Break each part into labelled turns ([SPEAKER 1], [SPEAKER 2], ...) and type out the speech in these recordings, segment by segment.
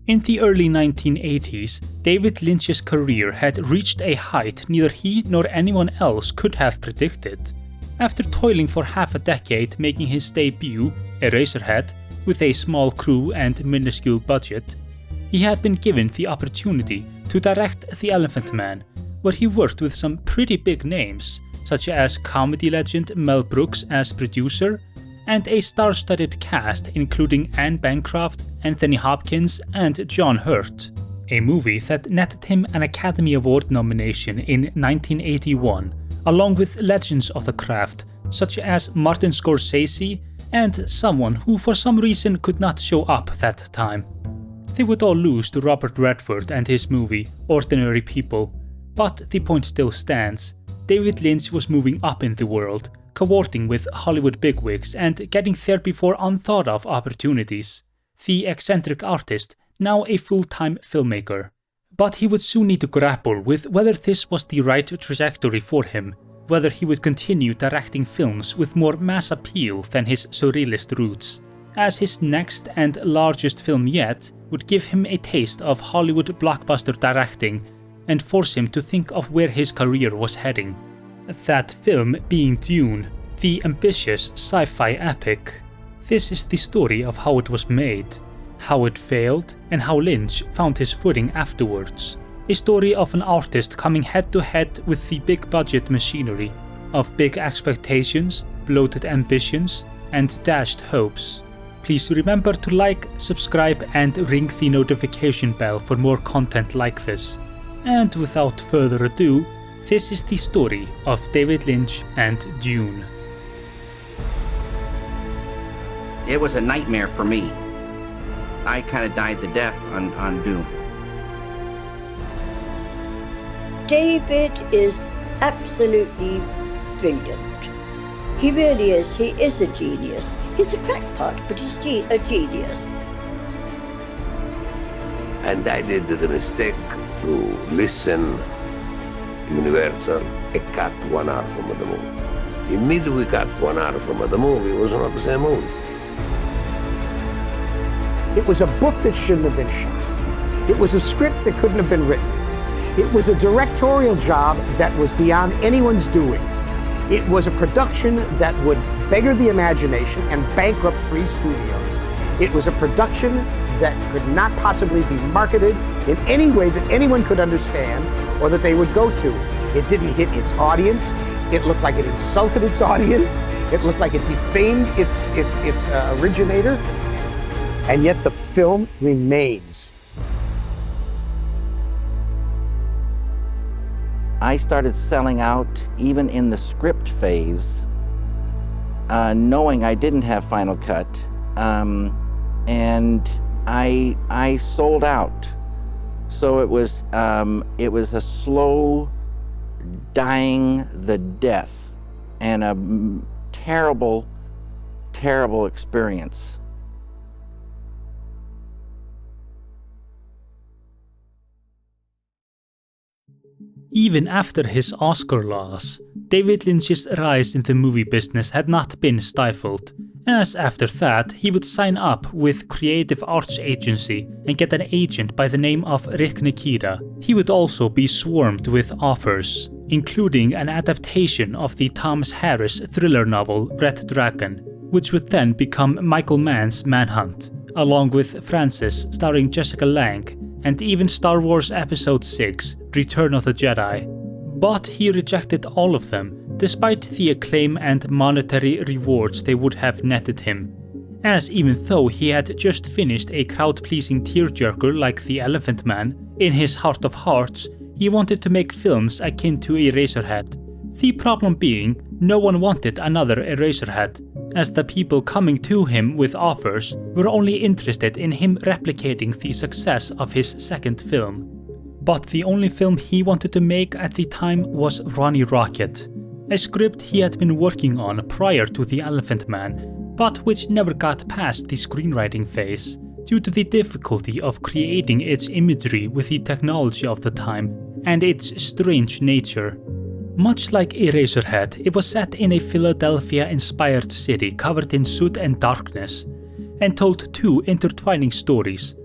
[SPEAKER 1] In the early 1980s, David Lynch's career had reached a height neither he nor anyone else could have predicted. After toiling for half a decade making his debut, Eraserhead, with a small crew and minuscule budget, he had been given the opportunity to direct The Elephant Man, where he worked with some pretty big names, such as comedy legend Mel Brooks as producer, and a star-studded cast including Anne Bancroft, Anthony Hopkins, and John Hurt. A movie that netted him an Academy Award nomination in 1981, along with legends of the craft such as Martin Scorsese and someone who for some reason could not show up that time. They would all lose to Robert Redford and his movie Ordinary People, but the point still stands. David Lynch was moving up in the world, cavorting with Hollywood bigwigs and getting there before unthought of opportunities. The eccentric artist, now a full-time filmmaker. But he would soon need to grapple with whether this was the right trajectory for him, whether he would continue directing films with more mass appeal than his surrealist roots, as his next and largest film yet would give him a taste of Hollywood blockbuster directing and force him to think of where his career was heading. That film being Dune, the ambitious sci-fi epic. This is the story of how it was made, how it failed, and how Lynch found his footing afterwards. A story of an artist coming head to head with the big budget machinery, of big expectations, bloated ambitions, and dashed hopes. Please remember to like, subscribe, and ring the notification bell for more content like this. And without further ado, this is the story of David Lynch and Dune.
[SPEAKER 2] It was a nightmare for me. I kind of died the death on Dune.
[SPEAKER 3] David is absolutely brilliant. He really is. He is a genius. He's a crackpot, but he's a genius.
[SPEAKER 4] And I did the mistake to listen Universal and cut 1 hour from the movie. Immediately we cut 1 hour from the movie, it was not the same movie.
[SPEAKER 5] It was a book that shouldn't have been shot. It was a script that couldn't have been written. It was a directorial job that was beyond anyone's doing. It was a production that would beggar the imagination and bankrupt 3 studios. It was a production that could not possibly be marketed in any way that anyone could understand or that they would go to. It didn't hit its audience. It looked like it insulted its audience. It looked like it defamed its originator. And yet the film remains.
[SPEAKER 2] I started selling out even in the script phase, knowing I didn't have Final Cut, and I sold out. So it was a slow dying the death and a terrible, terrible experience.
[SPEAKER 1] Even after his Oscar loss, David Lynch's rise in the movie business had not been stifled, as after that he would sign up with Creative Arts Agency and get an agent by the name of Rick Nikita. He would also be swarmed with offers, including an adaptation of the Thomas Harris thriller novel Red Dragon, which would then become Michael Mann's Manhunt, along with Francis starring Jessica Lange, and even Star Wars Episode 6, Return of the Jedi. But he rejected all of them, despite the acclaim and monetary rewards they would have netted him. As even though he had just finished a crowd-pleasing tearjerker like The Elephant Man, in his heart of hearts, he wanted to make films akin to Eraserhead. The problem being, no one wanted another Eraserhead, as the people coming to him with offers were only interested in him replicating the success of his second film. But the only film he wanted to make at the time was Ronnie Rocket, a script he had been working on prior to The Elephant Man, but which never got past the screenwriting phase due to the difficulty of creating its imagery with the technology of the time and its strange nature. Much like Eraserhead, it was set in a Philadelphia-inspired city covered in soot and darkness, and told 2 intertwining stories.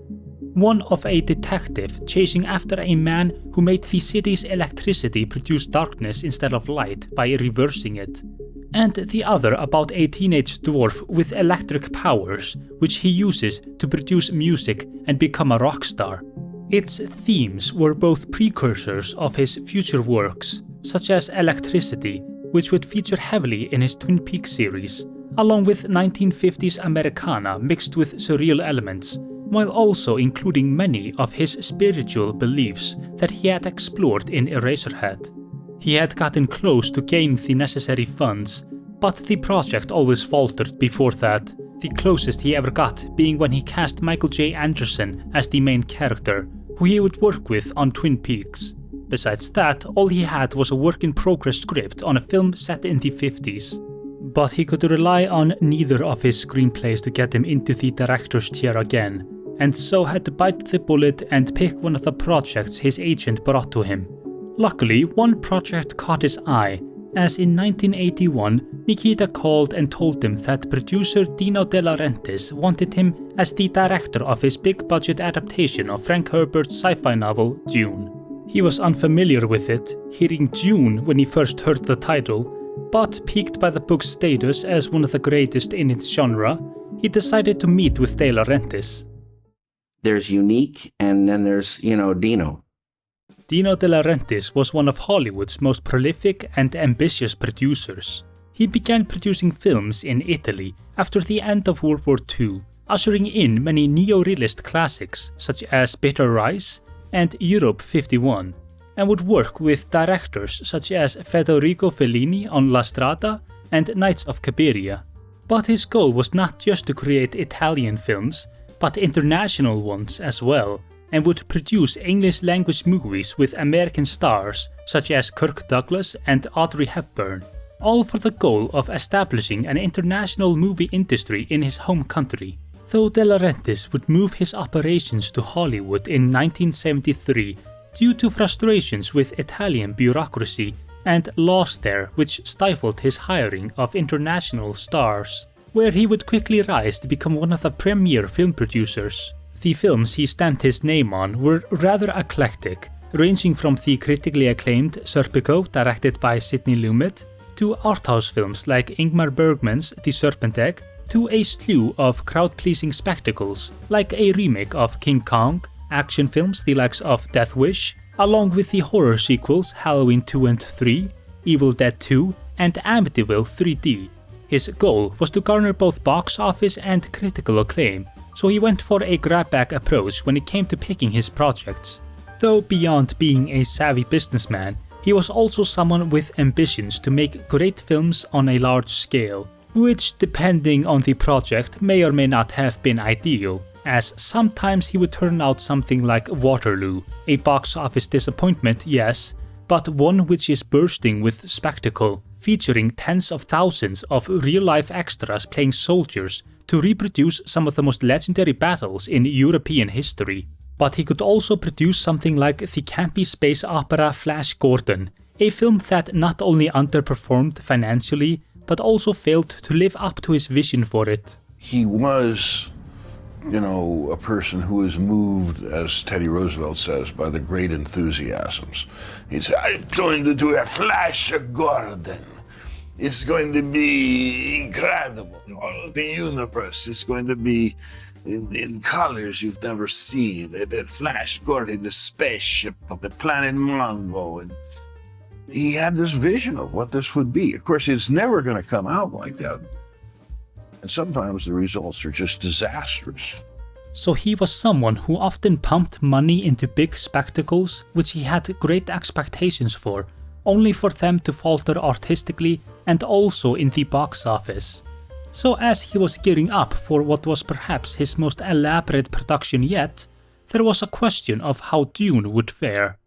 [SPEAKER 1] one of a detective chasing after a man who made the city's electricity produce darkness instead of light by reversing it, and the other about a teenage dwarf with electric powers which he uses to produce music and become a rock star. Its themes were both precursors of his future works, such as Electricity, which would feature heavily in his Twin Peaks series, along with 1950s Americana mixed with surreal elements, while also including many of his spiritual beliefs that he had explored in Eraserhead. He had gotten close to gain the necessary funds, but the project always faltered before that, the closest he ever got being when he cast Michael J. Anderson as the main character, who he would work with on Twin Peaks. Besides that, all he had was a work-in-progress script on a film set in the 50s. But he could rely on neither of his screenplays to get him into the director's chair again, and so had to bite the bullet and pick one of the projects his agent brought to him. Luckily, one project caught his eye, as in 1981, Nikita called and told him that producer Dino De Laurentiis wanted him as the director of his big-budget adaptation of Frank Herbert's sci-fi novel, Dune. He was unfamiliar with it, hearing Dune when he first heard the title, but piqued by the book's status as one of the greatest in its genre, he decided to meet with De Laurentiis.
[SPEAKER 2] There's Unique, and then there's, Dino.
[SPEAKER 1] Dino De Laurentiis was one of Hollywood's most prolific and ambitious producers. He began producing films in Italy after the end of World War II, ushering in many neo-realist classics such as Bitter Rice and Europe 51, and would work with directors such as Federico Fellini on La Strada and Knights of Cabiria. But his goal was not just to create Italian films, but international ones as well, and would produce English-language movies with American stars such as Kirk Douglas and Audrey Hepburn, all for the goal of establishing an international movie industry in his home country. Though De Laurentiis would move his operations to Hollywood in 1973 due to frustrations with Italian bureaucracy and laws there which stifled his hiring of international stars, where he would quickly rise to become one of the premier film producers. The films he stamped his name on were rather eclectic, ranging from the critically acclaimed Serpico, directed by Sidney Lumet, to arthouse films like Ingmar Bergman's The Serpent Egg, to a slew of crowd-pleasing spectacles like a remake of King Kong, action films the likes of Death Wish, along with the horror sequels Halloween 2 and 3, Evil Dead 2, and Amityville 3D. His goal was to garner both box office and critical acclaim, so he went for a grab-bag approach when it came to picking his projects. Though beyond being a savvy businessman, he was also someone with ambitions to make great films on a large scale, which, depending on the project, may or may not have been ideal, as sometimes he would turn out something like Waterloo, a box office disappointment, yes, but one which is bursting with spectacle, featuring tens of thousands of real-life extras playing soldiers to reproduce some of the most legendary battles in European history. But he could also produce something like the campy space opera Flash Gordon, a film that not only underperformed financially, but also failed to live up to his vision for it.
[SPEAKER 6] He was, a person who was moved, as Teddy Roosevelt says, by the great enthusiasms. He said, I'm going to do a Flash Gordon. It's going to be incredible. The universe is going to be in colors you've never seen. The Flash Gordon, the spaceship of the planet Mongo. And he had this vision of what this would be. Of course, it's never going to come out like that. And sometimes the results are just disastrous.
[SPEAKER 1] So he was someone who often pumped money into big spectacles which he had great expectations for, only for them to falter artistically and also in the box office. So as he was gearing up for what was perhaps his most elaborate production yet, there was a question of how Dune would fare.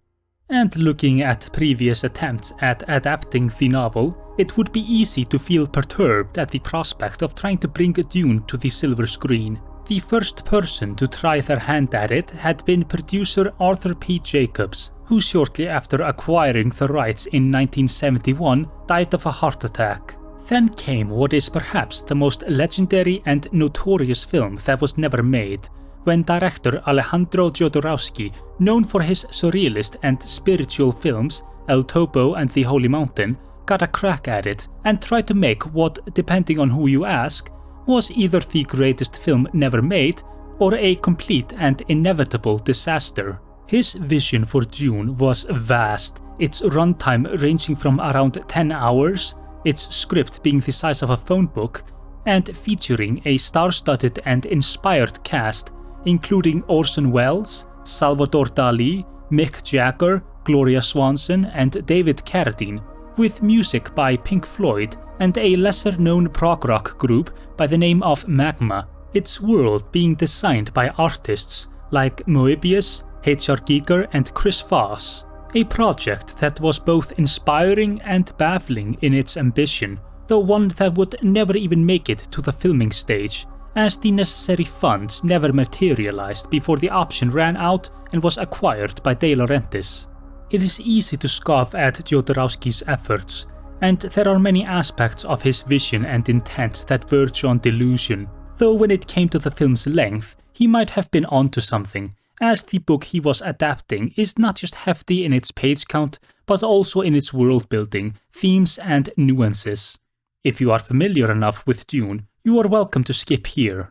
[SPEAKER 1] And looking at previous attempts at adapting the novel, it would be easy to feel perturbed at the prospect of trying to bring Dune to the silver screen. The first person to try their hand at it had been producer Arthur P. Jacobs, who shortly after acquiring the rights in 1971 died of a heart attack. Then came what is perhaps the most legendary and notorious film that was never made, when director Alejandro Jodorowsky, known for his surrealist and spiritual films El Topo and The Holy Mountain, got a crack at it and tried to make what, depending on who you ask, was either the greatest film never made or a complete and inevitable disaster. His vision for Dune was vast, its runtime ranging from around 10 hours, its script being the size of a phone book, and featuring a star-studded and inspired cast including Orson Welles, Salvador Dali, Mick Jagger, Gloria Swanson, and David Carradine, with music by Pink Floyd and a lesser-known prog rock group by the name of Magma, its world being designed by artists like Moebius, H.R. Giger, and Chris Voss. A project that was both inspiring and baffling in its ambition, though one that would never even make it to the filming stage, as the necessary funds never materialized before the option ran out and was acquired by De Laurentiis. It is easy to scoff at Jodorowsky's efforts, and there are many aspects of his vision and intent that verge on delusion, though when it came to the film's length, he might have been onto something, as the book he was adapting is not just hefty in its page count, but also in its world building, themes, and nuances. If you are familiar enough with Dune, you are welcome to skip here.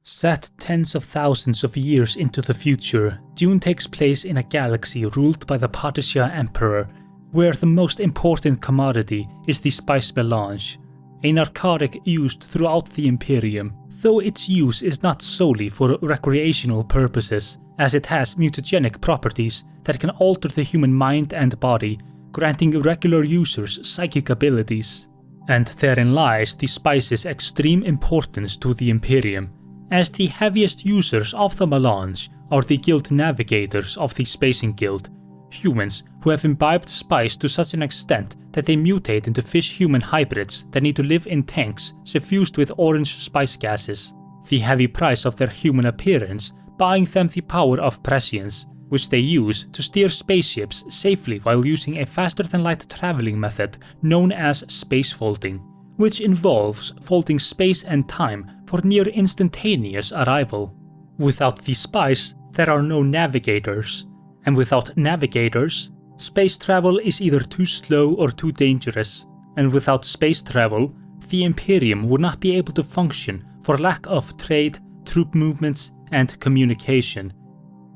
[SPEAKER 1] Set tens of thousands of years into the future, Dune takes place in a galaxy ruled by the Padishah Emperor, where the most important commodity is the spice melange, a narcotic used throughout the Imperium, though its use is not solely for recreational purposes, as it has mutagenic properties that can alter the human mind and body, granting regular users psychic abilities. And therein lies the spice's extreme importance to the Imperium, as the heaviest users of the melange are the guild navigators of the Spacing Guild, humans who have imbibed spice to such an extent that they mutate into fish-human hybrids that need to live in tanks suffused with orange spice gases, the heavy price of their human appearance buying them the power of prescience, which they use to steer spaceships safely while using a faster-than-light traveling method known as space folding, which involves folding space and time for near instantaneous arrival. Without the spice, there are no navigators, and without navigators, space travel is either too slow or too dangerous, and without space travel, the Imperium would not be able to function for lack of trade, troop movements, and communication.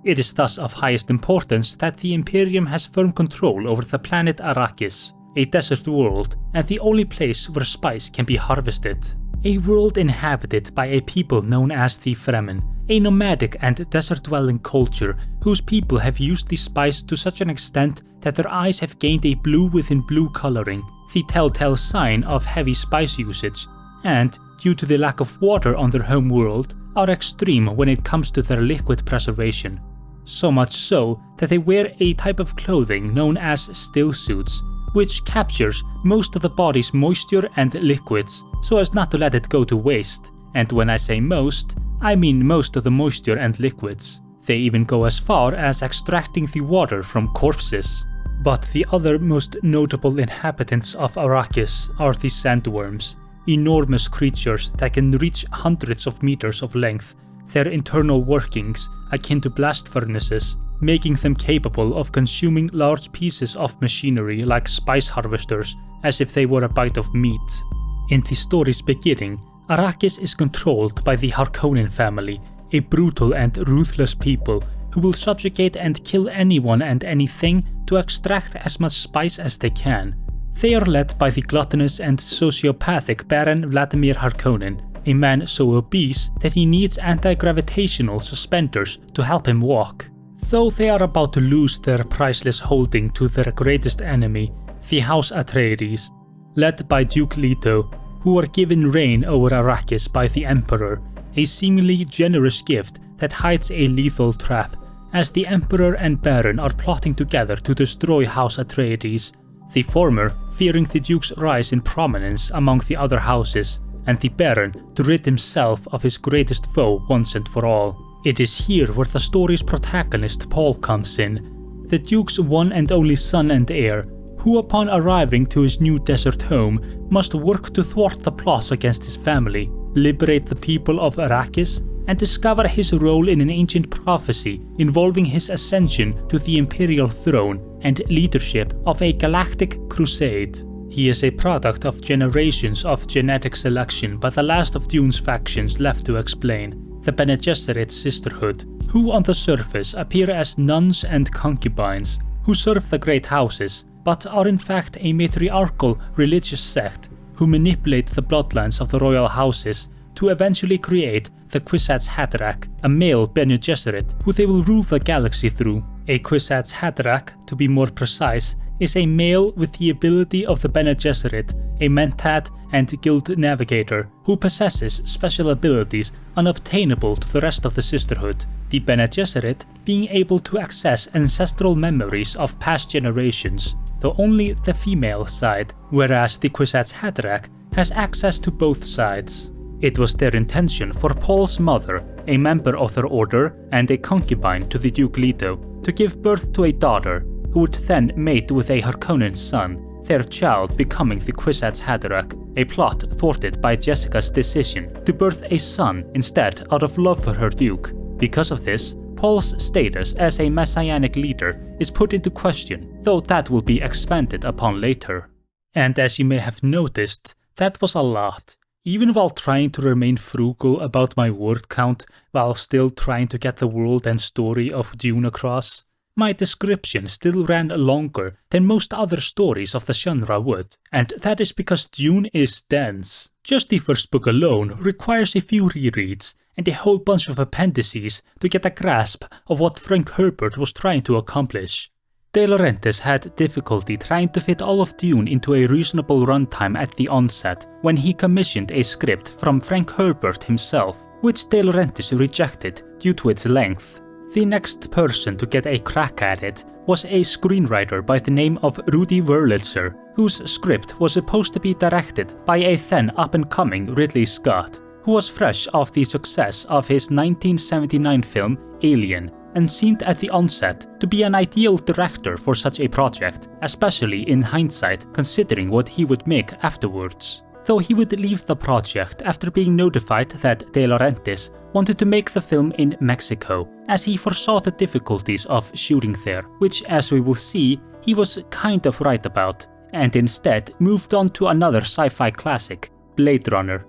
[SPEAKER 1] It is thus of highest importance that the Imperium has firm control over the planet Arrakis, a desert world and the only place where spice can be harvested. A world inhabited by a people known as the Fremen, a nomadic and desert-dwelling culture whose people have used the spice to such an extent that their eyes have gained a blue within blue coloring, the telltale sign of heavy spice usage, and, due to the lack of water on their home world, are extreme when it comes to their liquid preservation. So much so that they wear a type of clothing known as still suits, which captures most of the body's moisture and liquids so as not to let it go to waste. And when I say most, I mean most of the moisture and liquids. They even go as far as extracting the water from corpses. But the other most notable inhabitants of Arrakis are the sandworms, enormous creatures that can reach hundreds of meters of length, their internal workings akin to blast furnaces, making them capable of consuming large pieces of machinery like spice harvesters as if they were a bite of meat. In the story's beginning, Arrakis is controlled by the Harkonnen family, a brutal and ruthless people who will subjugate and kill anyone and anything to extract as much spice as they can. They are led by the gluttonous and sociopathic Baron Vladimir Harkonnen, a man so obese that he needs anti-gravitational suspenders to help him walk. Though they are about to lose their priceless holding to their greatest enemy, the House Atreides, led by Duke Leto, who are given reign over Arrakis by the Emperor, a seemingly generous gift that hides a lethal trap, as the Emperor and Baron are plotting together to destroy House Atreides, the former fearing the Duke's rise in prominence among the other houses, and the Baron to rid himself of his greatest foe once and for all. It is here where the story's protagonist Paul comes in, the Duke's one and only son and heir, who upon arriving to his new desert home must work to thwart the plots against his family, liberate the people of Arrakis, and discover his role in an ancient prophecy involving his ascension to the imperial throne and leadership of a galactic crusade. He is a product of generations of genetic selection by the last of Dune's factions left to explain, the Bene Gesserit Sisterhood, who on the surface appear as nuns and concubines who serve the great houses, but are in fact a matriarchal religious sect who manipulate the bloodlines of the royal houses to eventually create the Kwisatz Haderach, a male Bene Gesserit who they will rule the galaxy through. A Kwisatz Haderach, to be more precise, is a male with the ability of the Bene Gesserit, a mentat and guild navigator who possesses special abilities unobtainable to the rest of the Sisterhood, the Bene Gesserit being able to access ancestral memories of past generations, though only the female side, whereas the Kwisatz Haderach has access to both sides. It was their intention for Paul's mother, a member of their order and a concubine to the Duke Leto, to give birth to a daughter, who would then mate with a Harkonnen son, their child becoming the Kwisatz Haderach, a plot thwarted by Jessica's decision to birth a son instead out of love for her Duke. Because of this, Paul's status as a messianic leader is put into question, though that will be expanded upon later. And as you may have noticed, that was a lot. Even while trying to remain frugal about my word count, while still trying to get the world and story of Dune across, my description still ran longer than most other stories of the genre would, and that is because Dune is dense. Just the first book alone requires a few rereads and a whole bunch of appendices to get a grasp of what Frank Herbert was trying to accomplish. De Laurentiis had difficulty trying to fit all of Dune into a reasonable runtime at the onset when he commissioned a script from Frank Herbert himself, which De Laurentiis rejected due to its length. The next person to get a crack at it was a screenwriter by the name of Rudy Wurlitzer, whose script was supposed to be directed by a then up-and-coming Ridley Scott, who was fresh off the success of his 1979 film Alien, and seemed at the onset to be an ideal director for such a project, especially in hindsight considering what he would make afterwards. Though he would leave the project after being notified that De Laurentiis wanted to make the film in Mexico, as he foresaw the difficulties of shooting there, which, as we will see, he was kind of right about, and instead moved on to another sci-fi classic, Blade Runner.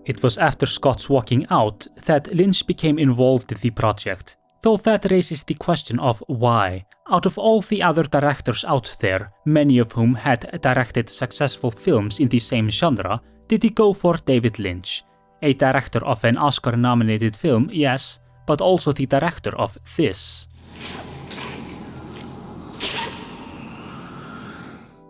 [SPEAKER 1] It was after Scott's walking out that Lynch became involved in the project, though that raises the question of why. Out of all the other directors out there, many of whom had directed successful films in the same genre, did he go for David Lynch? A director of an Oscar-nominated film, yes, but also the director of this.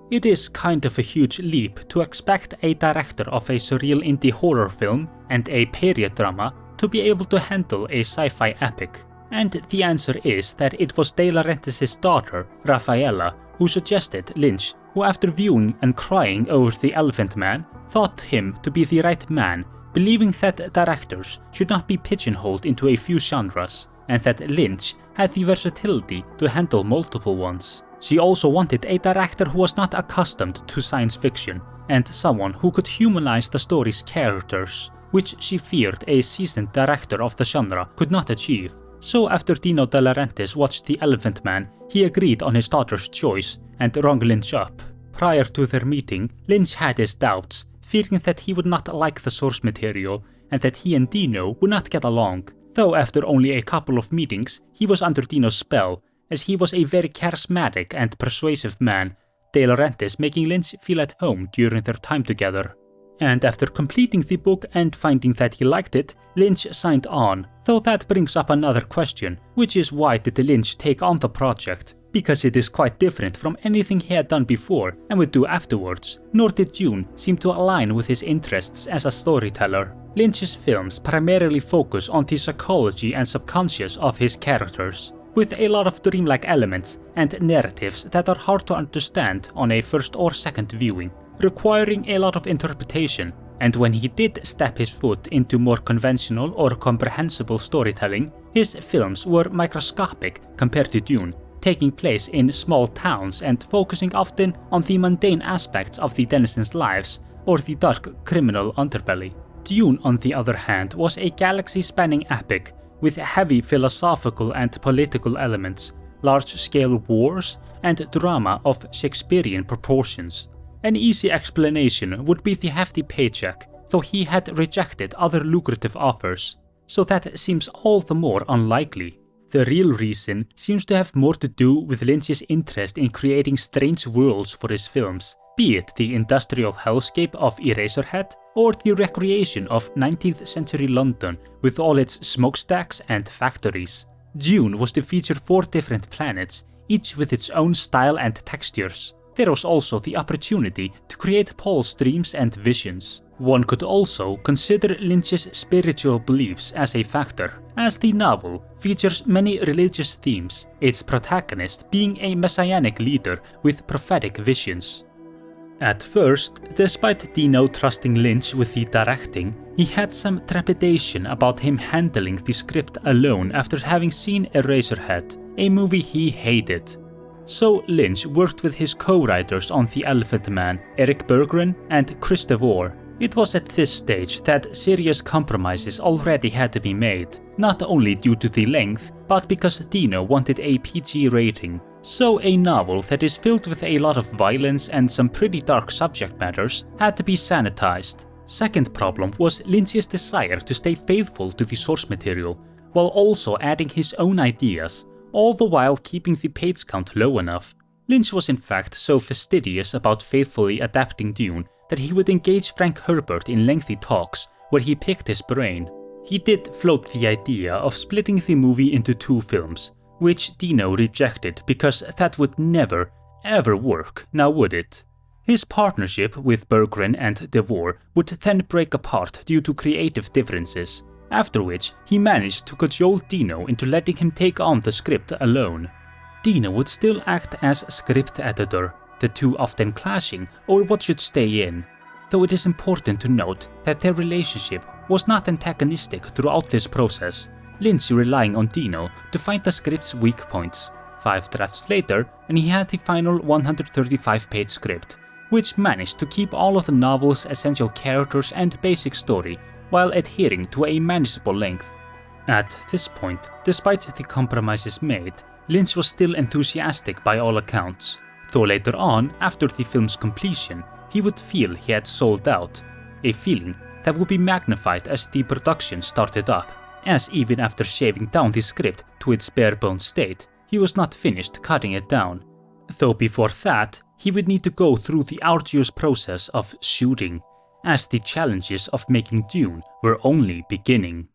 [SPEAKER 1] It is kind of a huge leap to expect a director of a surreal indie horror film and a period drama to be able to handle a sci-fi epic. And the answer is that it was De Laurentiis' daughter, Rafaela, who suggested Lynch, who after viewing and crying over The Elephant Man, thought him to be the right man, believing that directors should not be pigeonholed into a few genres, and that Lynch had the versatility to handle multiple ones. She also wanted a director who was not accustomed to science fiction, and someone who could humanize the story's characters, which she feared a seasoned director of the genre could not achieve. So after Dino De Laurentiis watched The Elephant Man, he agreed on his daughter's choice and rung Lynch up. Prior to their meeting, Lynch had his doubts, fearing that he would not like the source material and that he and Dino would not get along, though after only a couple of meetings, he was under Dino's spell, as he was a very charismatic and persuasive man, De Laurentiis making Lynch feel at home during their time together. And after completing the book and finding that he liked it, Lynch signed on, though that brings up another question, which is why did Lynch take on the project? Because it is quite different from anything he had done before and would do afterwards, nor did Dune seem to align with his interests as a storyteller. Lynch's films primarily focus on the psychology and subconscious of his characters, with a lot of dreamlike elements and narratives that are hard to understand on a first or second viewing, requiring a lot of interpretation, and when he did step his foot into more conventional or comprehensible storytelling, his films were microscopic compared to Dune, taking place in small towns and focusing often on the mundane aspects of the denizens' lives or the dark criminal underbelly. Dune, on the other hand, was a galaxy-spanning epic with heavy philosophical and political elements, large-scale wars, and drama of Shakespearean proportions. An easy explanation would be the hefty paycheck, though he had rejected other lucrative offers, so that seems all the more unlikely. The real reason seems to have more to do with Lynch's interest in creating strange worlds for his films, be it the industrial hellscape of Eraserhead or the recreation of 19th century London with all its smokestacks and factories. Dune was to feature 4 different planets, each with its own style and textures. There was also the opportunity to create Paul's dreams and visions. One could also consider Lynch's spiritual beliefs as a factor, as the novel features many religious themes, its protagonist being a messianic leader with prophetic visions. At first, despite Dino trusting Lynch with the directing, he had some trepidation about him handling the script alone after having seen Eraserhead, a movie he hated. So Lynch worked with his co-writers on The Elephant Man, Eric Berggren and Chris DeVore. It was at this stage that serious compromises already had to be made, not only due to the length, but because Dino wanted a PG rating. So a novel that is filled with a lot of violence and some pretty dark subject matters had to be sanitized. Second problem was Lynch's desire to stay faithful to the source material, while also adding his own ideas, all the while keeping the page count low enough. Lynch was in fact so fastidious about faithfully adapting Dune that he would engage Frank Herbert in lengthy talks where he picked his brain. He did float the idea of splitting the movie into 2 films, which Dino rejected because that would never, ever work, now would it? His partnership with Berggren and DeVore would then break apart due to creative differences, after which he managed to cajole Dino into letting him take on the script alone. Dino would still act as script editor, the two often clashing over what should stay in, though it is important to note that their relationship was not antagonistic throughout this process, Lynch relying on Dino to find the script's weak points. 5 drafts later, and he had the final 135-page script, which managed to keep all of the novel's essential characters and basic story while adhering to a manageable length. At this point, despite the compromises made, Lynch was still enthusiastic by all accounts, though later on, after the film's completion, he would feel he had sold out, a feeling that would be magnified as the production started up, as even after shaving down the script to its bare-bones state, he was not finished cutting it down. Though before that, he would need to go through the arduous process of shooting, as the challenges of making Dune were only beginning.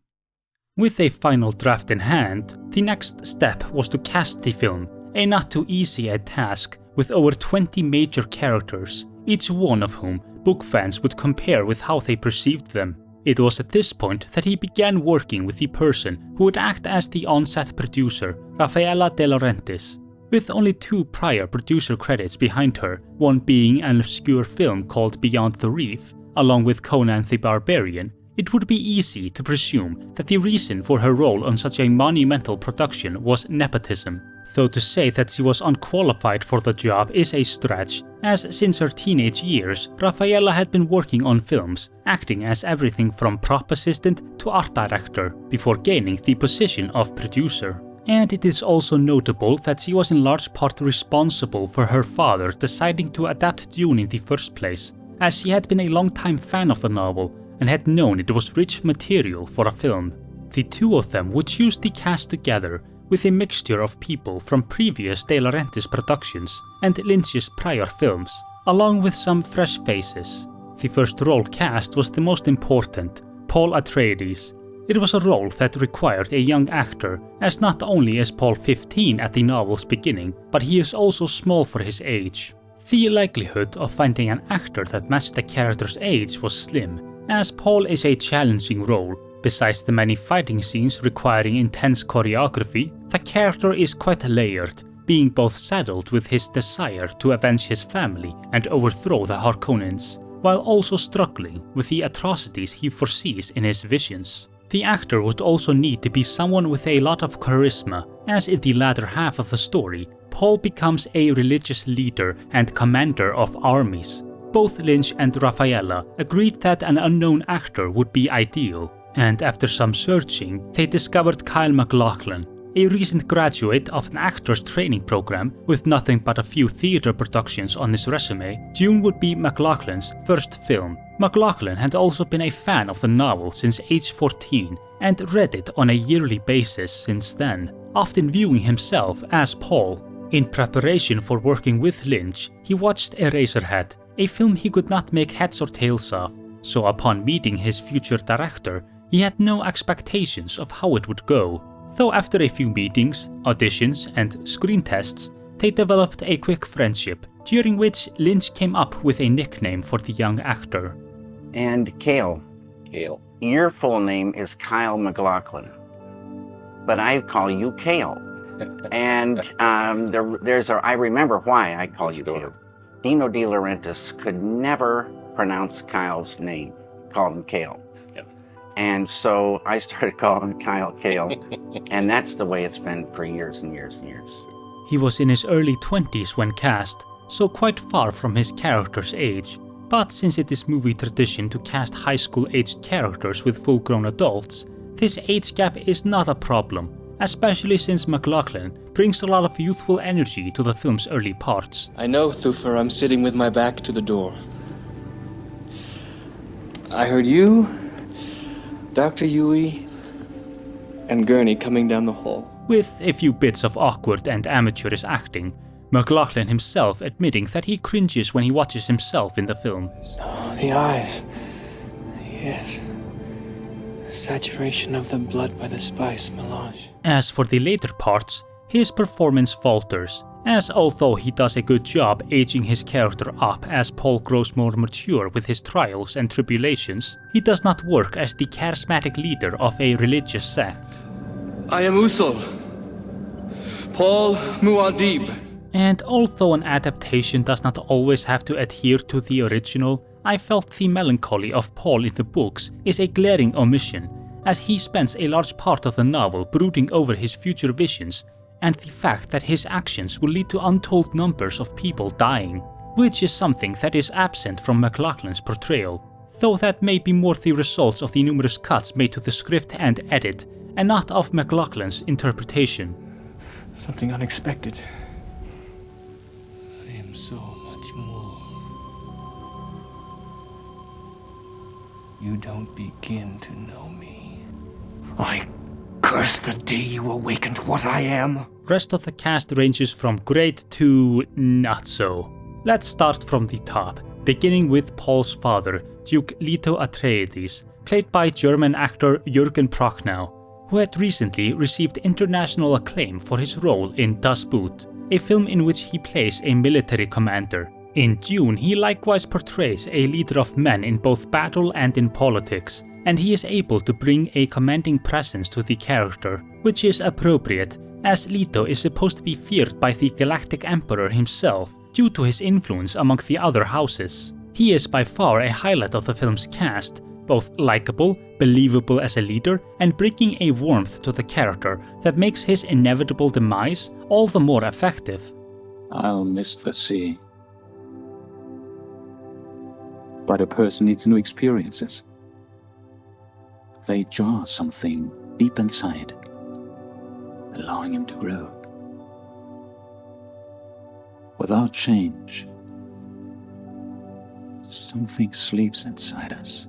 [SPEAKER 1] With a final draft in hand, the next step was to cast the film, a not too easy a task with over 20 major characters, each one of whom book fans would compare with how they perceived them. It was at this point that he began working with the person who would act as the on-set producer, Rafaela de Laurentiis. With only 2 prior producer credits behind her, one being an obscure film called Beyond the Reef, along with Conan the Barbarian, it would be easy to presume that the reason for her role on such a monumental production was nepotism, though to say that she was unqualified for the job is a stretch, as since her teenage years, Rafaela had been working on films, acting as everything from prop assistant to art director, before gaining the position of producer. And it is also notable that she was in large part responsible for her father deciding to adapt Dune in the first place, as she had been a long-time fan of the novel and had known it was rich material for a film. The 2 of them would choose the cast together, with a mixture of people from previous De Laurentiis productions and Lynch's prior films, along with some fresh faces. The first role cast was the most important, Paul Atreides. It was a role that required a young actor, as not only is Paul 15 at the novel's beginning, but he is also small for his age. The likelihood of finding an actor that matched the character's age was slim, as Paul is a challenging role. Besides the many fighting scenes requiring intense choreography, the character is quite layered, being both saddled with his desire to avenge his family and overthrow the Harkonnens, while also struggling with the atrocities he foresees in his visions. The actor would also need to be someone with a lot of charisma, as in the latter half of the story, Paul becomes a religious leader and commander of armies. both Lynch and Raffaella agreed that an unknown actor would be ideal, and after some searching, they discovered Kyle MacLachlan, a recent graduate of an actor's training program with nothing but a few theatre productions on his resume. Dune would be MacLachlan's first film. MacLachlan had also been a fan of the novel since age 14 and read it on a yearly basis since then, often viewing himself as Paul. In preparation for working with Lynch, he watched Eraserhead, a film he could not make heads or tails of, so upon meeting his future director, he had no expectations of how it would go. Though after a few meetings, auditions, and screen tests, they developed a quick friendship, during which Lynch came up with a nickname for the young actor.
[SPEAKER 2] And Cale, your full name is Kyle MacLachlan, but I call you Cale. And I remember why I call you Cale. Dino de Laurentiis could never pronounce Kyle's name, called him Cale. And so I started calling Kyle Cale, and that's the way it's been for years and years and years.
[SPEAKER 1] He was in his early 20s when cast, so quite far from his character's age. But since it is movie tradition to cast high school-aged characters with full-grown adults, this age gap is not a problem, especially since MacLachlan brings a lot of youthful energy to the film's early parts.
[SPEAKER 7] I know, Thufir, I'm sitting with my back to the door. I heard you, Dr. Yui, and Gurney coming down the hall.
[SPEAKER 1] With a few bits of awkward and amateurish acting, MacLachlan himself admitting that he cringes when he watches himself in the film.
[SPEAKER 7] Oh, the eyes. Yes. Saturation of the blood by the spice melange.
[SPEAKER 1] As for the later parts, his performance falters, as although he does a good job aging his character up as Paul grows more mature with his trials and tribulations, he does not work as the charismatic leader of a religious sect.
[SPEAKER 7] I am Usul, Paul Muad'Dib.
[SPEAKER 1] And although an adaptation does not always have to adhere to the original, I felt the melancholy of Paul in the books is a glaring omission, as he spends a large part of the novel brooding over his future visions and the fact that his actions will lead to untold numbers of people dying, which is something that is absent from MacLachlan's portrayal, though that may be more the results of the numerous cuts made to the script and edit, and not of MacLachlan's interpretation.
[SPEAKER 7] Something unexpected. I am so much more. You don't begin to know me. I curse the day you awakened what I am.
[SPEAKER 1] Rest of the cast ranges from great to not so. Let's start from the top, beginning with Paul's father, Duke Leto Atreides, played by German actor Jürgen Prochnow, who had recently received international acclaim for his role in Das Boot, a film in which he plays a military commander. In Dune, he likewise portrays a leader of men in both battle and in politics, and he is able to bring a commanding presence to the character, which is appropriate, as Leto is supposed to be feared by the Galactic Emperor himself due to his influence among the other houses. He is by far a highlight of the film's cast, both likable, believable as a leader, and bringing a warmth to the character that makes his inevitable demise all the more effective.
[SPEAKER 8] I'll miss the sea. But a person needs new experiences. They jar something deep inside, allowing him to grow. Without change, something sleeps inside us.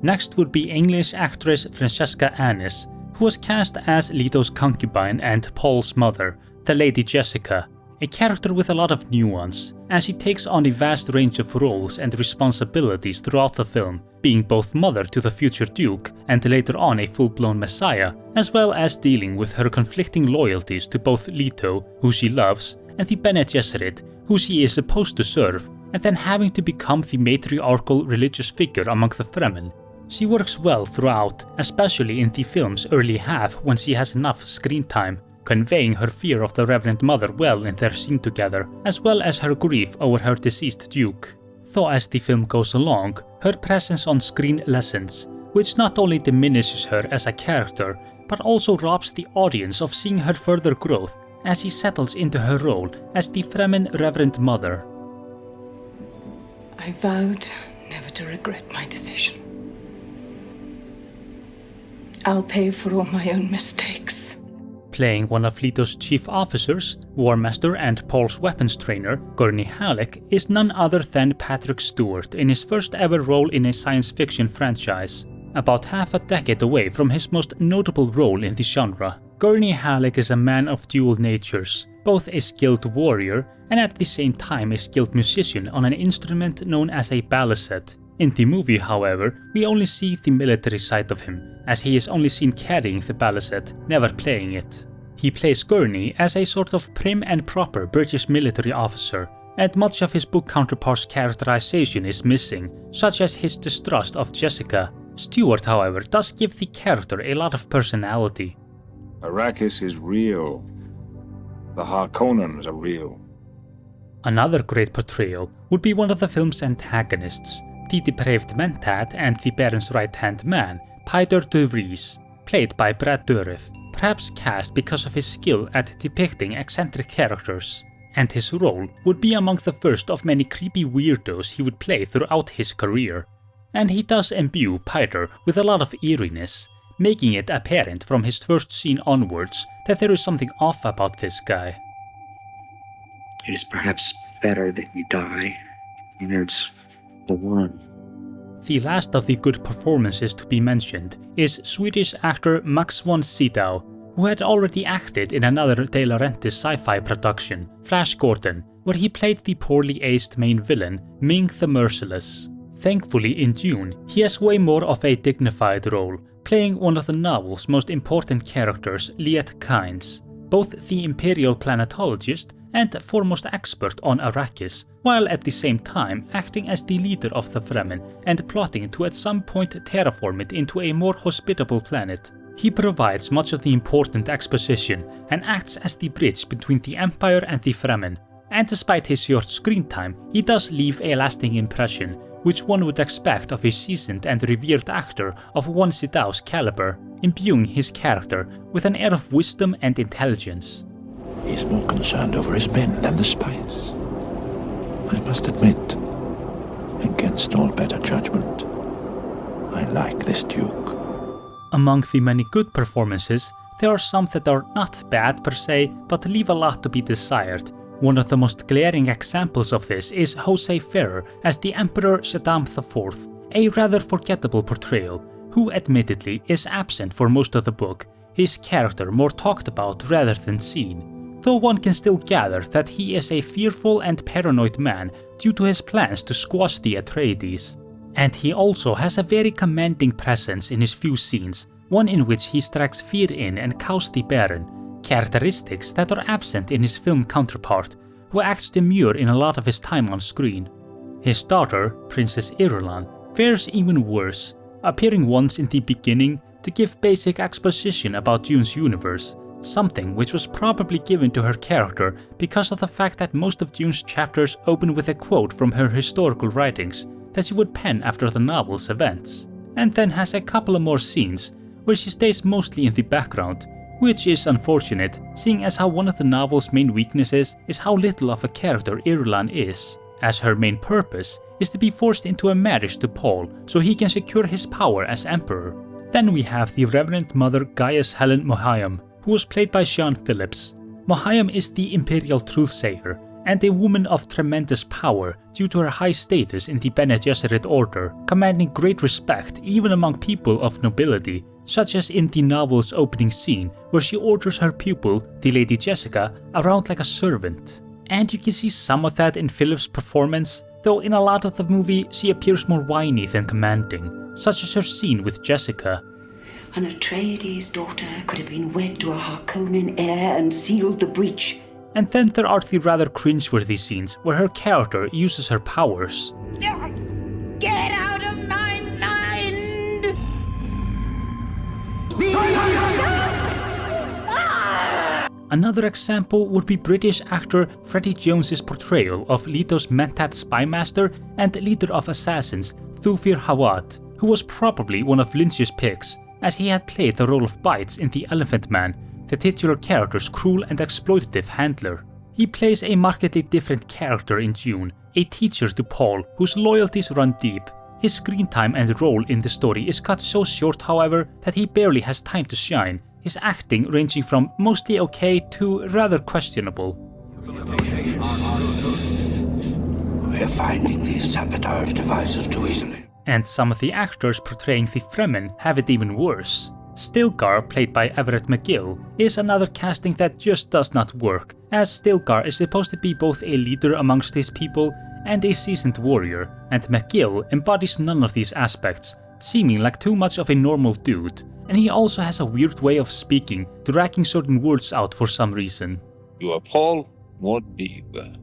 [SPEAKER 1] Next would be English actress Francesca Annis, who was cast as Leto's concubine and Paul's mother, the Lady Jessica, a character with a lot of nuance, as she takes on a vast range of roles and responsibilities throughout the film, being both mother to the future Duke and later on a full-blown messiah, as well as dealing with her conflicting loyalties to both Leto, who she loves, and the Bene Gesserit, who she is supposed to serve, and then having to become the matriarchal religious figure among the Fremen. She works well throughout, especially in the film's early half when she has enough screen time, conveying her fear of the Reverend Mother well in their scene together, as well as her grief over her deceased Duke. Though as the film goes along, her presence on screen lessens, which not only diminishes her as a character, but also robs the audience of seeing her further growth as she settles into her role as the Fremen Reverend Mother.
[SPEAKER 9] I vowed never to regret my decision. I'll pay for all my own mistakes.
[SPEAKER 1] Playing one of Leto's chief officers, War Master and Paul's weapons trainer, Gurney Halleck, is none other than Patrick Stewart in his first ever role in a science fiction franchise. About half a decade away from his most notable role in the genre, Gurney Halleck is a man of dual natures, both a skilled warrior and at the same time a skilled musician on an instrument known as a balisette. In the movie, however, we only see the military side of him, as he is only seen carrying the balisette, never playing it. He plays Gurney as a sort of prim and proper British military officer, and much of his book counterpart's characterization is missing, such as his distrust of Jessica. Stewart, however, does give the character a lot of personality.
[SPEAKER 10] Arrakis is real. The Harkonnens are real.
[SPEAKER 1] Another great portrayal would be one of the film's antagonists, the depraved mentat and the Baron's right-hand man, Peter de Vries, played by Brad Dourif, perhaps cast because of his skill at depicting eccentric characters. And his role would be among the first of many creepy weirdos he would play throughout his career. And he does imbue Peter with a lot of eeriness, making it apparent from his first scene onwards that there is something off about this guy.
[SPEAKER 11] It is perhaps better that you die. And it's the one.
[SPEAKER 1] The last of the good performances to be mentioned is Swedish actor Max von Sydow, who had already acted in another De Laurentiis sci-fi production, Flash Gordon, where he played the poorly aged main villain, Ming the Merciless. Thankfully in Dune, he has way more of a dignified role, playing one of the novel's most important characters, Liet Kynes, both the Imperial planetologist and foremost expert on Arrakis, while at the same time acting as the leader of the Fremen and plotting to at some point terraform it into a more hospitable planet. He provides much of the important exposition and acts as the bridge between the Empire and the Fremen, and despite his short screen time, he does leave a lasting impression, which one would expect of a seasoned and revered actor of von Sydow's caliber, imbuing his character with an air of wisdom and intelligence.
[SPEAKER 12] He's more concerned over his men than the spice. I must admit, against all better judgment, I like this Duke.
[SPEAKER 1] Among the many good performances, there are some that are not bad per se, but leave a lot to be desired. One of the most glaring examples of this is Jose Ferrer as the Emperor Shaddam IV, a rather forgettable portrayal, who admittedly is absent for most of the book, his character more talked about rather than seen, though one can still gather that he is a fearful and paranoid man due to his plans to squash the Atreides. And he also has a very commanding presence in his few scenes, one in which he strikes fear in and cows the Baron, characteristics that are absent in his film counterpart, who acts demure in a lot of his time on screen. His daughter, Princess Irulan, fares even worse, appearing once in the beginning to give basic exposition about Dune's universe, something which was probably given to her character because of the fact that most of Dune's chapters open with a quote from her historical writings that she would pen after the novel's events, and then has a couple of more scenes where she stays mostly in the background, which is unfortunate, seeing as how one of the novel's main weaknesses is how little of a character Irulan is, as her main purpose is to be forced into a marriage to Paul so he can secure his power as emperor. Then we have the Reverend Mother Gaius Helen Mohayam, who was played by Sean Phillips. Mohayam is the Imperial Truthsayer, and a woman of tremendous power due to her high status in the Bene Gesserit order, commanding great respect even among people of nobility, such as in the novel's opening scene where she orders her pupil, the Lady Jessica, around like a servant. And you can see some of that in Phillips' performance, though in a lot of the movie she appears more whiny than commanding, such as her scene with Jessica.
[SPEAKER 13] An Atreides daughter could have been wed to a Harkonnen heir and sealed the breach.
[SPEAKER 1] And then there are the rather cringeworthy scenes where her character uses her powers.
[SPEAKER 13] Get out of my mind!
[SPEAKER 1] Another example would be British actor Freddie Jones's portrayal of Leto's Mentat spymaster and leader of assassins, Thufir Hawat, who was probably one of Lynch's picks, as he had played the role of Bites in The Elephant Man, the titular character's cruel and exploitative handler. He plays a markedly different character in Dune, a teacher to Paul whose loyalties run deep. His screen time and role in the story is cut so short, however, that he barely has time to shine, his acting ranging from mostly okay to rather questionable.
[SPEAKER 7] We're finding these sabotage devices too easily.
[SPEAKER 1] And some of the actors portraying the Fremen have it even worse. Stilgar, played by Everett McGill, is another casting that just does not work, as Stilgar is supposed to be both a leader amongst his people and a seasoned warrior, and McGill embodies none of these aspects, seeming like too much of a normal dude, and he also has a weird way of speaking, dragging certain words out for some reason.
[SPEAKER 10] You are Paul Mordeeb.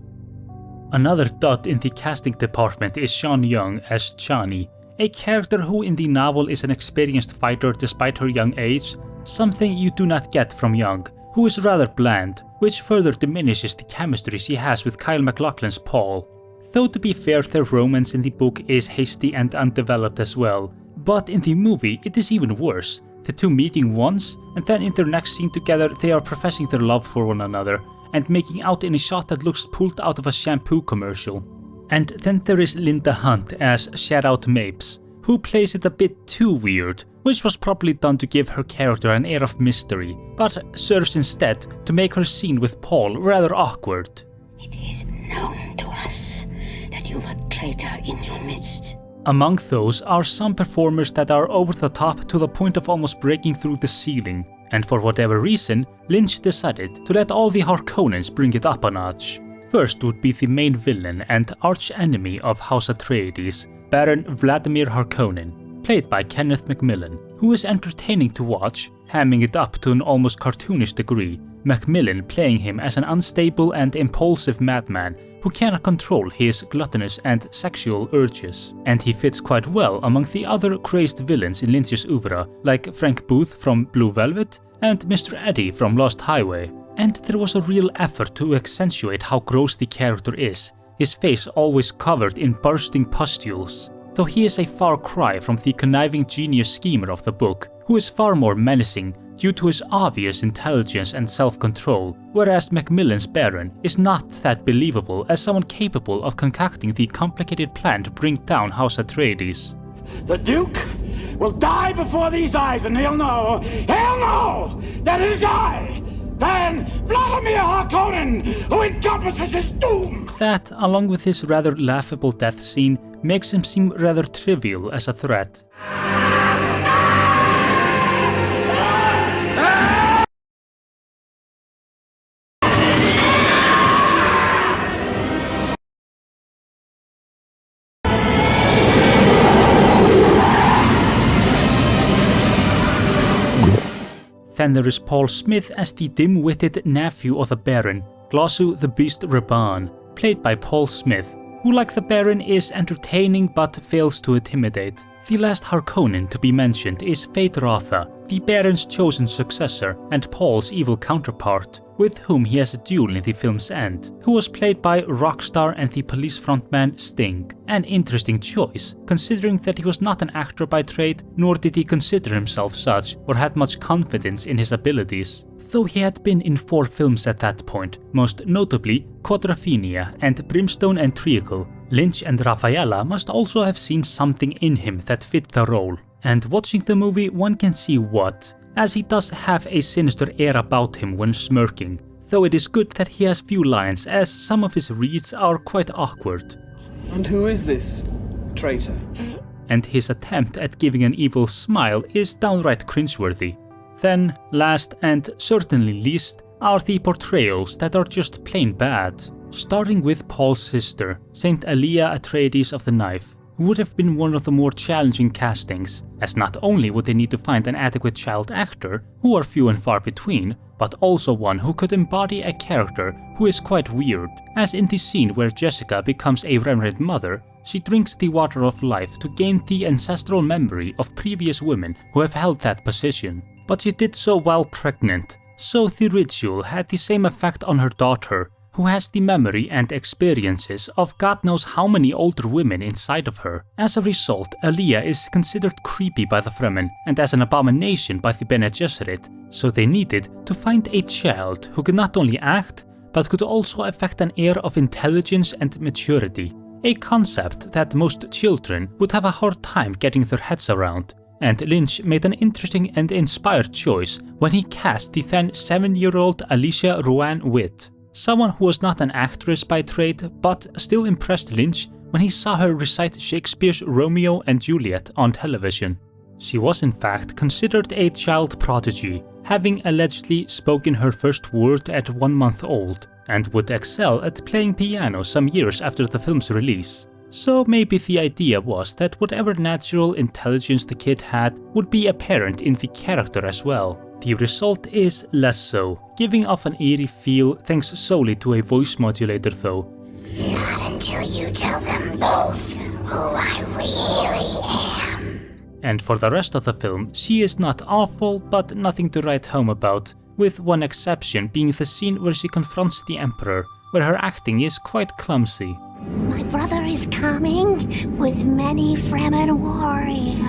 [SPEAKER 1] Another dud in the casting department is Sean Young as Chani, a character who in the novel is an experienced fighter despite her young age, something you do not get from Young, who is rather bland, which further diminishes the chemistry she has with Kyle MacLachlan's Paul. Though to be fair, their romance in the book is hasty and undeveloped as well, but in the movie it is even worse, the two meeting once, and then in their next scene together they are professing their love for one another, and making out in a shot that looks pulled out of a shampoo commercial. And then there is Linda Hunt as Shoutout Mapes, who plays it a bit too weird, which was probably done to give her character an air of mystery, but serves instead to make her scene with Paul rather awkward.
[SPEAKER 13] It is known to us that you have a traitor in your midst.
[SPEAKER 1] Among those are some performers that are over the top to the point of almost breaking through the ceiling, and for whatever reason, Lynch decided to let all the Harkonnens bring it up a notch. First would be the main villain and arch-enemy of House Atreides, Baron Vladimir Harkonnen, played by Kenneth Macmillan, who is entertaining to watch, hamming it up to an almost cartoonish degree, Macmillan playing him as an unstable and impulsive madman who cannot control his gluttonous and sexual urges, and he fits quite well among the other crazed villains in Lynch's oeuvre, like Frank Booth from Blue Velvet and Mr. Eddie from Lost Highway. And there was a real effort to accentuate how gross the character is, his face always covered in bursting pustules, though he is a far cry from the conniving genius schemer of the book, who is far more menacing due to his obvious intelligence and self-control, whereas Macmillan's Baron is not that believable as someone capable of concocting the complicated plan to bring down House Atreides.
[SPEAKER 14] The Duke will die before these eyes, and he'll know that it is I, Baron Vladimir Harkonnen, who encompasses his doom!
[SPEAKER 1] That, along with his rather laughable death scene, makes him seem rather trivial as a threat. Then there is Paul Smith as the dim-witted nephew of the Baron, Glossu the Beast Raban, played by Paul Smith, who like the Baron is entertaining but fails to intimidate. The last Harkonnen to be mentioned is Feyd-Rautha, the Baron's chosen successor and Paul's evil counterpart, with whom he has a duel in the film's end, who was played by Rockstar and the Police frontman Sting, an interesting choice, considering that he was not an actor by trade, nor did he consider himself such or had much confidence in his abilities, though he had been in 4 films at that point, most notably Quadrophenia and Brimstone and Treacle. Lynch and Rafaela must also have seen something in him that fit the role, and watching the movie one can see what, as he does have a sinister air about him when smirking, though it is good that he has few lines as some of his reads are quite awkward.
[SPEAKER 15] And who is this traitor?
[SPEAKER 1] And his attempt at giving an evil smile is downright cringeworthy. Then, last and certainly least, are the portrayals that are just plain bad. Starting with Paul's sister, Saint Alia Atreides of the Knife, who would have been one of the more challenging castings, as not only would they need to find an adequate child actor, who are few and far between, but also one who could embody a character who is quite weird, as in the scene where Jessica becomes a reverend mother, she drinks the water of life to gain the ancestral memory of previous women who have held that position. But she did so while pregnant, so the ritual had the same effect on her daughter, who has the memory and experiences of God knows how many older women inside of her. As a result, Alia is considered creepy by the Fremen and as an abomination by the Bene Gesserit, so they needed to find a child who could not only act, but could also affect an air of intelligence and maturity, a concept that most children would have a hard time getting their heads around. And Lynch made an interesting and inspired choice when he cast the then 7-year-old Alicia Rowan Witt, someone who was not an actress by trade but still impressed Lynch when he saw her recite Shakespeare's Romeo and Juliet on television. She was in fact considered a child prodigy, having allegedly spoken her first word at 1 month old, and would excel at playing piano some years after the film's release. So maybe the idea was that whatever natural intelligence the kid had would be apparent in the character as well. The result is less so, giving off an eerie feel thanks solely to a voice modulator though.
[SPEAKER 16] Not until you tell them both who I really am.
[SPEAKER 1] And for the rest of the film, she is not awful, but nothing to write home about, with one exception being the scene where she confronts the Emperor, where her acting is quite clumsy.
[SPEAKER 16] My brother is coming with many Fremen warriors.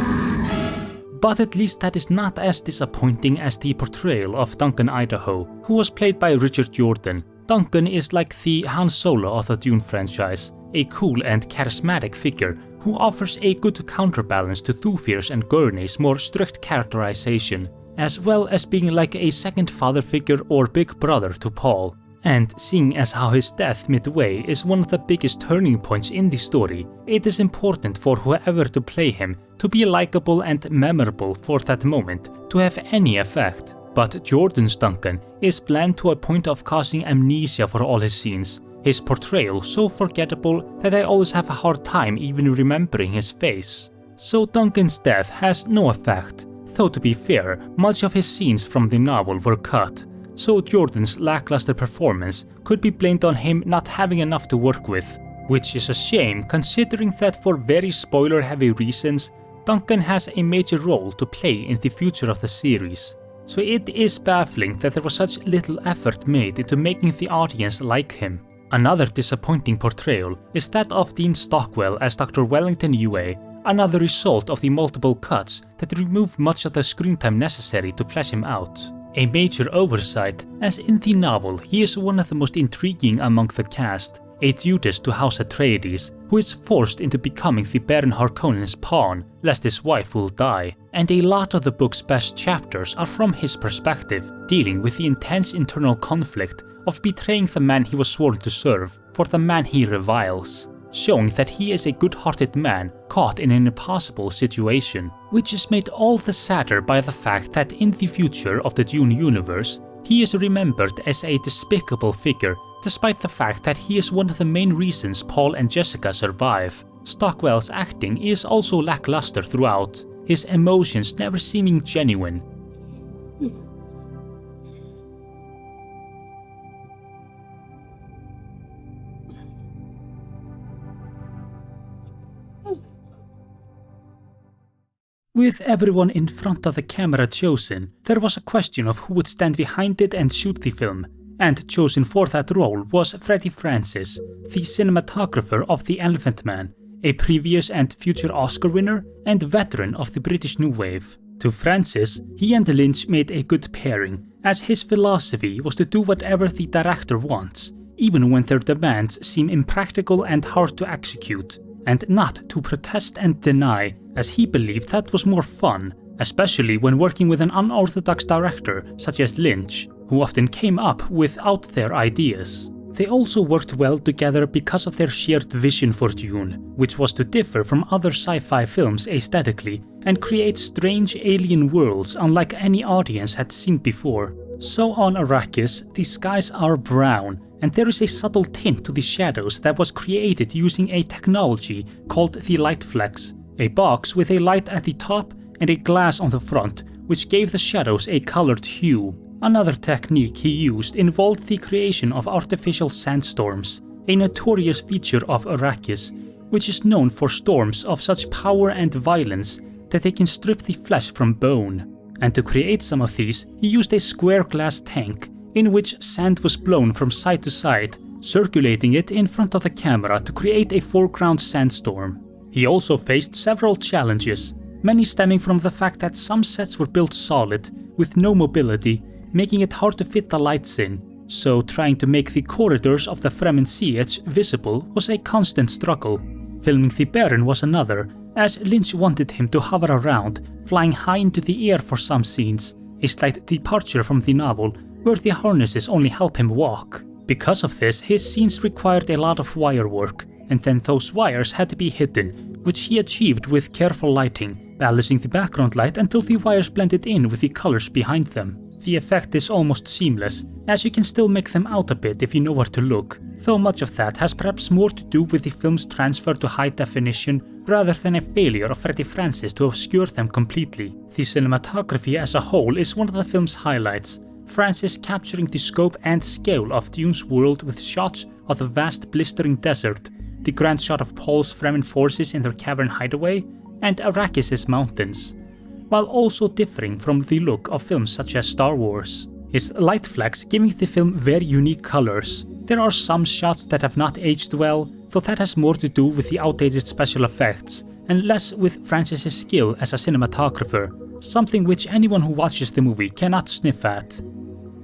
[SPEAKER 1] But at least that is not as disappointing as the portrayal of Duncan Idaho, who was played by Richard Jordan. Duncan is like the Han Solo of the Dune franchise, a cool and charismatic figure who offers a good counterbalance to Thufir's and Gurney's more strict characterization, as well as being like a second father figure or big brother to Paul. And seeing as how his death midway is one of the biggest turning points in the story, it is important for whoever to play him to be likable and memorable for that moment to have any effect. But Jordan's Duncan is bland to a point of causing amnesia for all his scenes, his portrayal so forgettable that I always have a hard time even remembering his face. So Duncan's death has no effect, though to be fair, much of his scenes from the novel were cut, so Jordan's lackluster performance could be blamed on him not having enough to work with, which is a shame considering that for very spoiler-heavy reasons, Duncan has a major role to play in the future of the series. So it is baffling that there was such little effort made into making the audience like him. Another disappointing portrayal is that of Dean Stockwell as Dr. Wellington Yue, another result of the multiple cuts that remove much of the screen time necessary to flesh him out. A major oversight, as in the novel he is one of the most intriguing among the cast, a Judas to House Atreides, who is forced into becoming the Baron Harkonnen's pawn lest his wife will die, and a lot of the book's best chapters are from his perspective, dealing with the intense internal conflict of betraying the man he was sworn to serve for the man he reviles, showing that he is a good-hearted man caught in an impossible situation, which is made all the sadder by the fact that in the future of the Dune universe, he is remembered as a despicable figure despite the fact that he is one of the main reasons Paul and Jessica survive. Stockwell's acting is also lackluster throughout, his emotions never seeming genuine. With everyone in front of the camera chosen, there was a question of who would stand behind it and shoot the film, and chosen for that role was Freddie Francis, the cinematographer of The Elephant Man, a previous and future Oscar winner and veteran of the British New Wave. To Francis, he and Lynch made a good pairing, as his philosophy was to do whatever the director wants, even when their demands seem impractical and hard to execute, and not to protest and deny, as he believed that was more fun, especially when working with an unorthodox director such as Lynch, who often came up with out-there ideas. They also worked well together because of their shared vision for Dune, which was to differ from other sci-fi films aesthetically and create strange alien worlds unlike any audience had seen before. So on Arrakis, the skies are brown, and there is a subtle tint to the shadows that was created using a technology called the light flex, a box with a light at the top and a glass on the front, which gave the shadows a colored hue. Another technique he used involved the creation of artificial sandstorms, a notorious feature of Arrakis, which is known for storms of such power and violence that they can strip the flesh from bone. And to create some of these, he used a square glass tank, in which sand was blown from side to side, circulating it in front of the camera to create a foreground sandstorm. He also faced several challenges, many stemming from the fact that some sets were built solid, with no mobility, making it hard to fit the lights in, so trying to make the corridors of the Fremen Siege visible was a constant struggle. Filming the Baron was another, as Lynch wanted him to hover around, flying high into the air for some scenes, a slight departure from the novel, where the harnesses only help him walk. Because of this, his scenes required a lot of wire work, and then those wires had to be hidden, which he achieved with careful lighting, balancing the background light until the wires blended in with the colors behind them. The effect is almost seamless, as you can still make them out a bit if you know where to look, though much of that has perhaps more to do with the film's transfer to high definition rather than a failure of Freddie Francis to obscure them completely. The cinematography as a whole is one of the film's highlights, Francis capturing the scope and scale of Dune's world with shots of the vast blistering desert, the grand shot of Paul's Fremen forces in their cavern hideaway, and Arrakis' mountains, while also differing from the look of films such as Star Wars. His light flecks giving the film very unique colors. There are some shots that have not aged well, though that has more to do with the outdated special effects, and less with Francis' skill as a cinematographer, something which anyone who watches the movie cannot sniff at.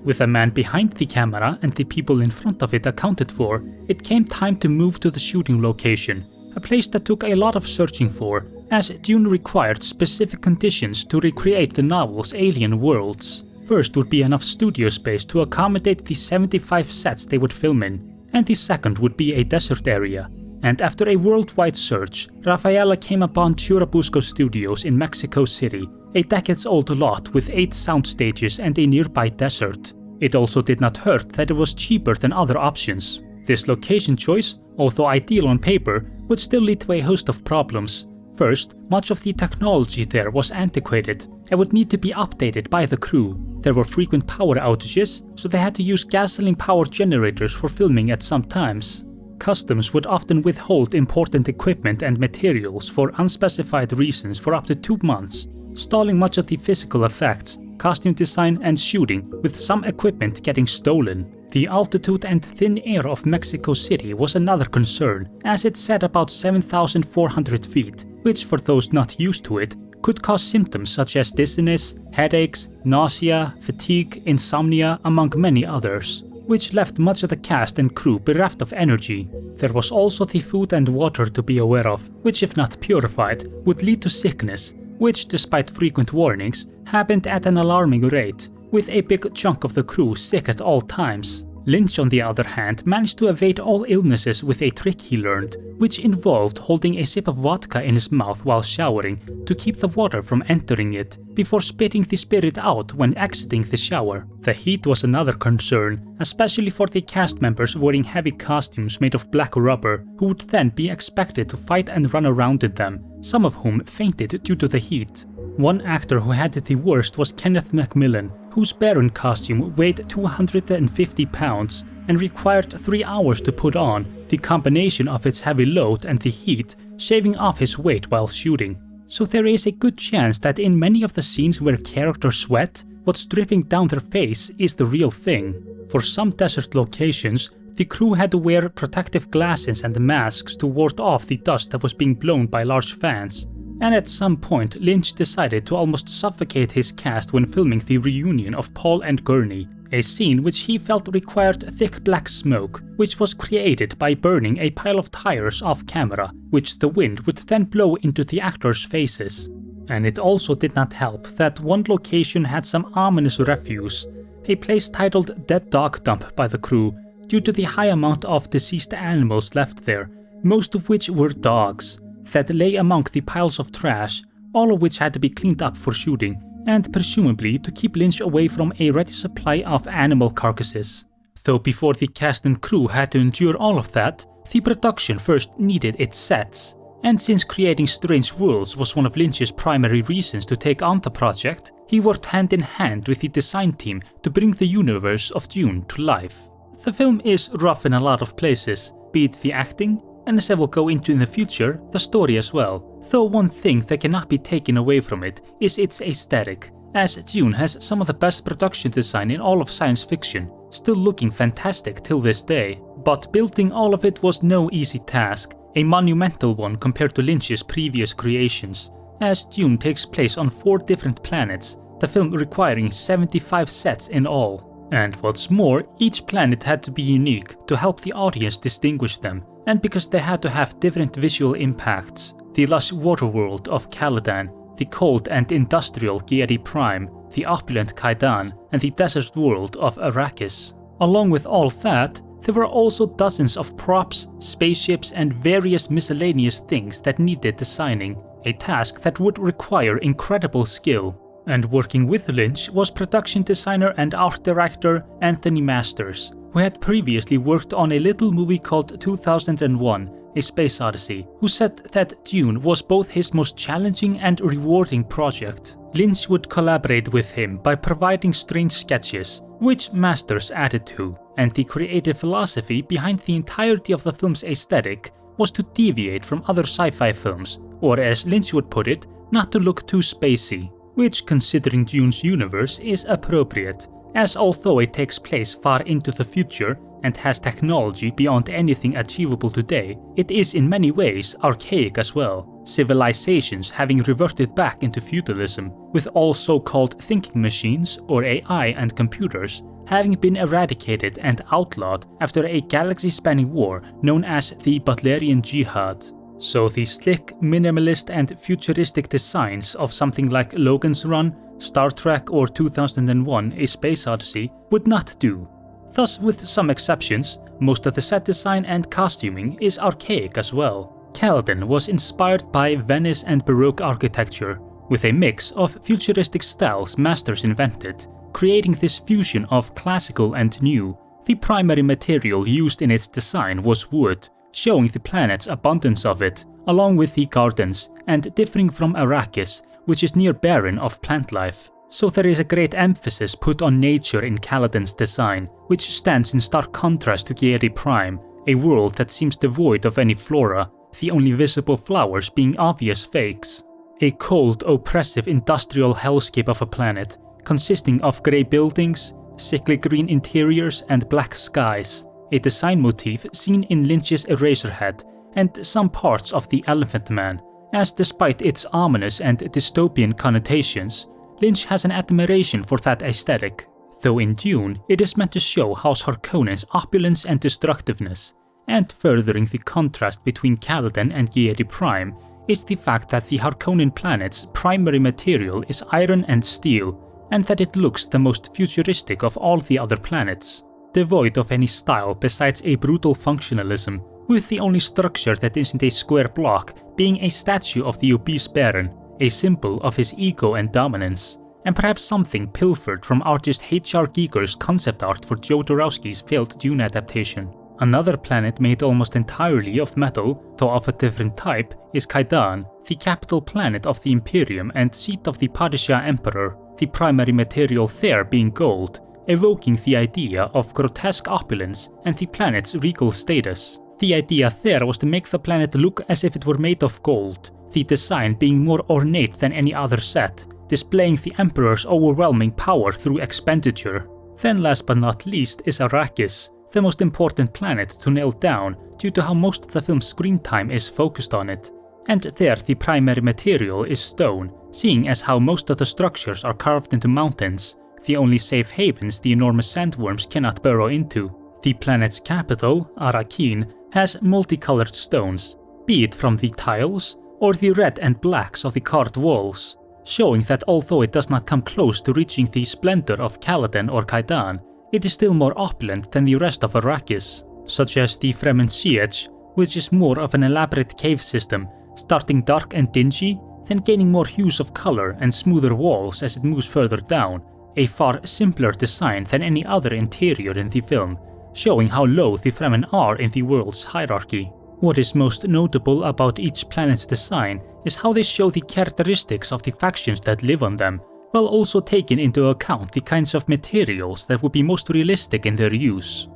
[SPEAKER 1] With the man behind the camera and the people in front of it accounted for, it came time to move to the shooting location, a place that took a lot of searching for, as Dune required specific conditions to recreate the novel's alien worlds. First would be enough studio space to accommodate the 75 sets they would film in, and the second would be a desert area. And after a worldwide search, Rafaela came upon Churubusco Studios in Mexico City, a decades-old lot with 8 sound stages and a nearby desert. It also did not hurt that it was cheaper than other options. This location choice, although ideal on paper, would still lead to a host of problems. First, much of the technology there was antiquated and would need to be updated by the crew. There were frequent power outages, so they had to use gasoline-powered generators for filming at some times. Customs would often withhold important equipment and materials for unspecified reasons for up to 2 months, stalling much of the physical effects, costume design and shooting, with some equipment getting stolen. The altitude and thin air of Mexico City was another concern, as it sat about 7,400 feet, which for those not used to it, could cause symptoms such as dizziness, headaches, nausea, fatigue, insomnia, among many others, which left much of the cast and crew bereft of energy. There was also the food and water to be aware of, which if not purified, would lead to sickness, which despite frequent warnings, happened at an alarming rate, with a big chunk of the crew sick at all times. Lynch, on the other hand, managed to evade all illnesses with a trick he learned, which involved holding a sip of vodka in his mouth while showering to keep the water from entering it, before spitting the spirit out when exiting the shower. The heat was another concern, especially for the cast members wearing heavy costumes made of black rubber, who would then be expected to fight and run around in them, some of whom fainted due to the heat. One actor who had it the worst was Kenneth Macmillan, whose Baron costume weighed 250 pounds and required 3 hours to put on, the combination of its heavy load and the heat shaving off his weight while shooting. So there is a good chance that in many of the scenes where characters sweat, what's dripping down their face is the real thing. For some desert locations, the crew had to wear protective glasses and masks to ward off the dust that was being blown by large fans. And at some point, Lynch decided to almost suffocate his cast when filming the reunion of Paul and Gurney, a scene which he felt required thick black smoke, which was created by burning a pile of tires off camera, which the wind would then blow into the actors' faces. And it also did not help that one location had some ominous refuse, a place titled Dead Dog Dump by the crew, due to the high amount of deceased animals left there, most of which were dogs, that lay among the piles of trash, all of which had to be cleaned up for shooting, and presumably to keep Lynch away from a ready supply of animal carcasses. Though before the cast and crew had to endure all of that, the production first needed its sets, and since creating strange worlds was one of Lynch's primary reasons to take on the project, he worked hand in hand with the design team to bring the universe of Dune to life. The film is rough in a lot of places, be it the acting, and as I will go into in the future, the story as well, though one thing that cannot be taken away from it is its aesthetic, as Dune has some of the best production design in all of science fiction, still looking fantastic till this day. But building all of it was no easy task, a monumental one compared to Lynch's previous creations, as Dune takes place on 4 different planets, the film requiring 75 sets in all. And what's more, each planet had to be unique to help the audience distinguish them, and because they had to have different visual impacts. The lush water world of Caladan, the cold and industrial Giedi Prime, the opulent Kaidan, and the desert world of Arrakis. Along with all that, there were also dozens of props, spaceships, and various miscellaneous things that needed designing, a task that would require incredible skill. And working with Lynch was production designer and art director Anthony Masters, who had previously worked on a little movie called 2001, A Space Odyssey, who said that Dune was both his most challenging and rewarding project. Lynch would collaborate with him by providing strange sketches, which Masters added to, and the creative philosophy behind the entirety of the film's aesthetic was to deviate from other sci-fi films, or as Lynch would put it, not to look too spacey. Which, considering Dune's universe, is appropriate, as although it takes place far into the future and has technology beyond anything achievable today, it is in many ways archaic as well, civilizations having reverted back into feudalism, with all so-called thinking machines, or AI, and computers having been eradicated and outlawed after a galaxy-spanning war known as the Butlerian Jihad. So the slick, minimalist and futuristic designs of something like Logan's Run, Star Trek or 2001 A Space Odyssey would not do. Thus, with some exceptions, most of the set design and costuming is archaic as well. Caladan was inspired by Venice and Baroque architecture, with a mix of futuristic styles Masters invented, creating this fusion of classical and new. The primary material used in its design was wood, showing the planet's abundance of it, along with the gardens, and differing from Arrakis, which is near barren of plant life. So there is a great emphasis put on nature in Caladan's design, which stands in stark contrast to Giedi Prime, a world that seems devoid of any flora, the only visible flowers being obvious fakes. A cold, oppressive industrial hellscape of a planet, consisting of grey buildings, sickly green interiors, and black skies. A design motif seen in Lynch's Eraserhead and some parts of The Elephant Man, as despite its ominous and dystopian connotations, Lynch has an admiration for that aesthetic, though in Dune it is meant to show House Harkonnen's opulence and destructiveness, and furthering the contrast between Caladan and Giedi Prime is the fact that the Harkonnen planet's primary material is iron and steel, and that it looks the most futuristic of all the other planets. Devoid of any style besides a brutal functionalism, with the only structure that isn't a square block being a statue of the obese Baron, a symbol of his ego and dominance, and perhaps something pilfered from artist H.R. Giger's concept art for Joe Dorowski's failed Dune adaptation. Another planet made almost entirely of metal, though of a different type, is Kaidan, the capital planet of the Imperium and seat of the Padishah Emperor, the primary material there being gold, evoking the idea of grotesque opulence and the planet's regal status. The idea there was to make the planet look as if it were made of gold, the design being more ornate than any other set, displaying the Emperor's overwhelming power through expenditure. Then last but not least is Arrakis, the most important planet to nail down due to how most of the film's screen time is focused on it. And there the primary material is stone, seeing as how most of the structures are carved into mountains, the only safe havens the enormous sandworms cannot burrow into. The planet's capital, Arrakeen, has multicolored stones, be it from the tiles or the red and blacks of the carved walls, showing that although it does not come close to reaching the splendor of Caladan or Kaidan, it is still more opulent than the rest of Arrakis, such as the Fremen Siege, which is more of an elaborate cave system, starting dark and dingy, then gaining more hues of color and smoother walls as it moves further down, a far simpler design than any other interior in the film, showing how low the Fremen are in the world's hierarchy. What is most notable about each planet's design is how they show the characteristics of the factions that live on them, while also taking into account the kinds of materials that would be most realistic in their use.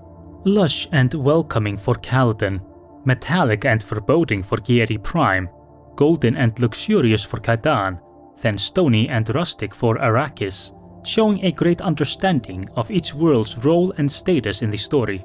[SPEAKER 1] Lush and welcoming for Caladan, metallic and foreboding for Giedi Prime, golden and luxurious for Kaidan, then stony and rustic for Arrakis, showing a great understanding of each world's role and status in the story.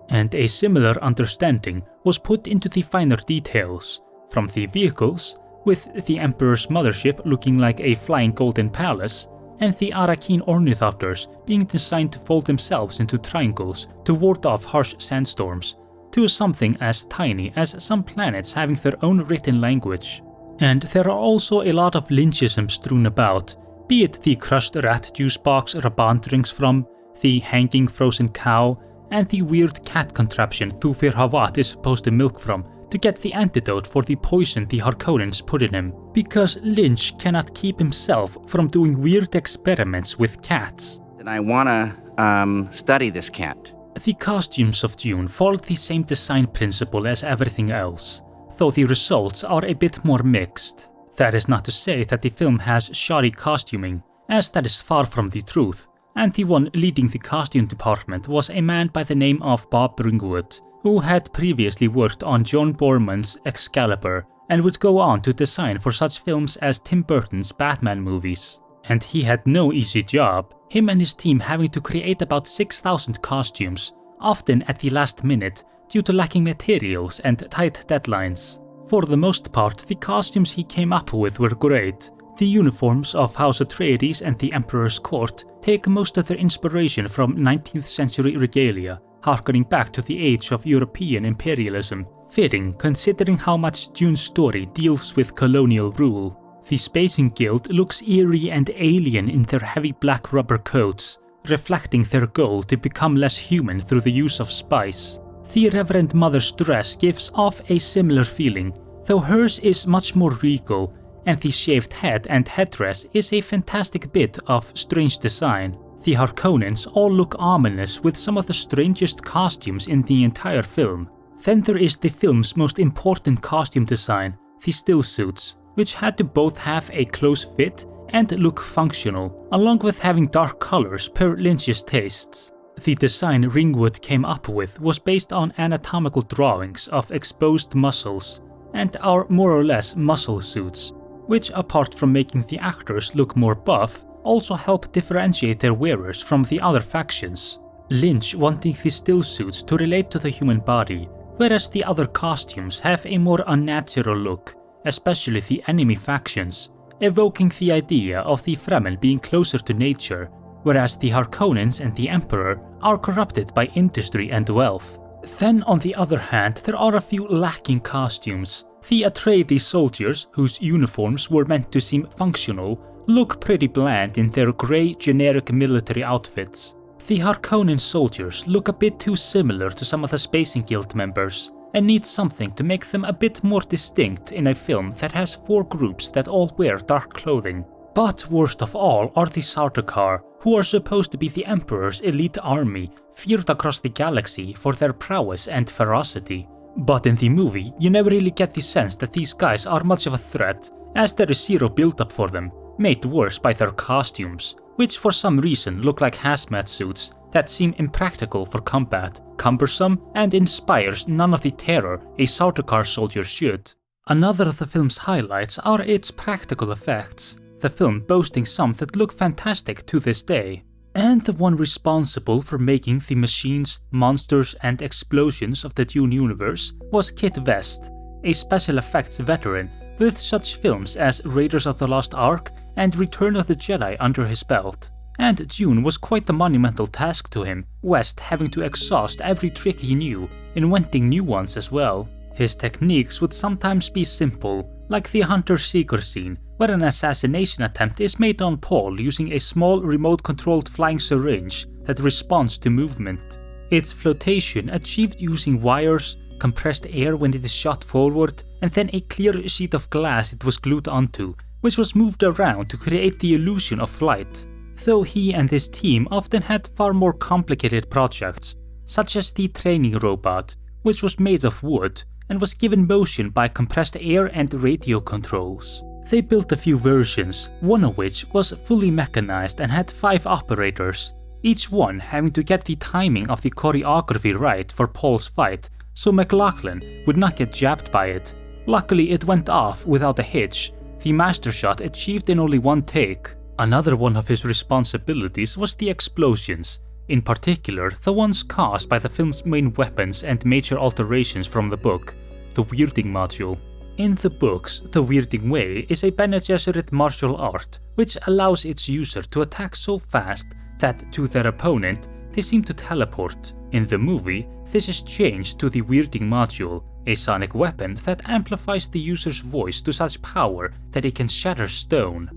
[SPEAKER 1] And a similar understanding was put into the finer details, from the vehicles, with the Emperor's mothership looking like a flying golden palace, and the Arachne ornithopters being designed to fold themselves into triangles to ward off harsh sandstorms, to something as tiny as some planets having their own written language. And there are also a lot of Lynchisms strewn about, be it the crushed rat juice box Raban drinks from, the hanging frozen cow, and the weird cat contraption Thufir Hawat is supposed to milk from to get the antidote for the poison the Harkonnens put in him, because Lynch cannot keep himself from doing weird experiments with cats.
[SPEAKER 2] And I want to study this cat.
[SPEAKER 1] The costumes of Dune follow the same design principle as everything else, though the results are a bit more mixed. That is not to say that the film has shoddy costuming, as that is far from the truth, and the one leading the costume department was a man by the name of Bob Ringwood, who had previously worked on John Boorman's Excalibur and would go on to design for such films as Tim Burton's Batman movies. And he had no easy job, him and his team having to create about 6,000 costumes, often at the last minute due to lacking materials and tight deadlines. For the most part, the costumes he came up with were great. The uniforms of House Atreides and the Emperor's Court take most of their inspiration from 19th century regalia, harkening back to the age of European imperialism, fitting considering how much Dune's story deals with colonial rule. The Spacing Guild looks eerie and alien in their heavy black rubber coats, reflecting their goal to become less human through the use of spice. The Reverend Mother's dress gives off a similar feeling, though hers is much more regal, and the shaved head and headdress is a fantastic bit of strange design. The Harkonnens all look ominous with some of the strangest costumes in the entire film. Then there is the film's most important costume design, the still suits, which had to both have a close fit and look functional, along with having dark colors per Lynch's tastes. The design Ringwood came up with was based on anatomical drawings of exposed muscles and are more or less muscle suits, which apart from making the actors look more buff, also help differentiate their wearers from the other factions. Lynch wanting the still suits to relate to the human body, whereas the other costumes have a more unnatural look, especially the enemy factions, evoking the idea of the Fremen being closer to nature, whereas the Harkonnens and the Emperor are corrupted by industry and wealth. Then on the other hand, there are a few lacking costumes. The Atreides soldiers, whose uniforms were meant to seem functional, look pretty bland in their grey generic military outfits. The Harkonnen soldiers look a bit too similar to some of the Spacing Guild members, and need something to make them a bit more distinct in a film that has 4 groups that all wear dark clothing. But worst of all are the Sardaukar, who are supposed to be the Emperor's elite army, feared across the galaxy for their prowess and ferocity. But in the movie, you never really get the sense that these guys are much of a threat, as there is zero build-up for them, made worse by their costumes, which for some reason look like hazmat suits that seem impractical for combat, cumbersome, and inspires none of the terror a Sardaukar soldier should. Another of the film's highlights are its practical effects, the film boasting some that look fantastic to this day. And the one responsible for making the machines, monsters, and explosions of the Dune universe was Kit West, a special effects veteran with such films as Raiders of the Lost Ark and Return of the Jedi under his belt. And Dune was quite the monumental task to him, West having to exhaust every trick he knew, inventing new ones as well. His techniques would sometimes be simple, like the hunter-seeker scene, where an assassination attempt is made on Paul using a small remote-controlled flying syringe that responds to movement. Its flotation achieved using wires, compressed air when it is shot forward, and then a clear sheet of glass it was glued onto, which was moved around to create the illusion of flight. Though he and his team often had far more complicated projects, such as the training robot, which was made of wood and was given motion by compressed air and radio controls. They built a few versions, one of which was fully mechanized and had 5 operators, each one having to get the timing of the choreography right for Paul's fight, so McLachlan would not get jabbed by it. Luckily it went off without a hitch, the master shot achieved in only 1 take. Another one of his responsibilities was the explosions, in particular the ones caused by the film's main weapons and major alterations from the book, the weirding module. In the books, the Weirding Way is a Bene Gesserit martial art which allows its user to attack so fast that to their opponent they seem to teleport. In the movie, this is changed to the Weirding Module, a sonic weapon that amplifies the user's voice to such power that it can shatter stone.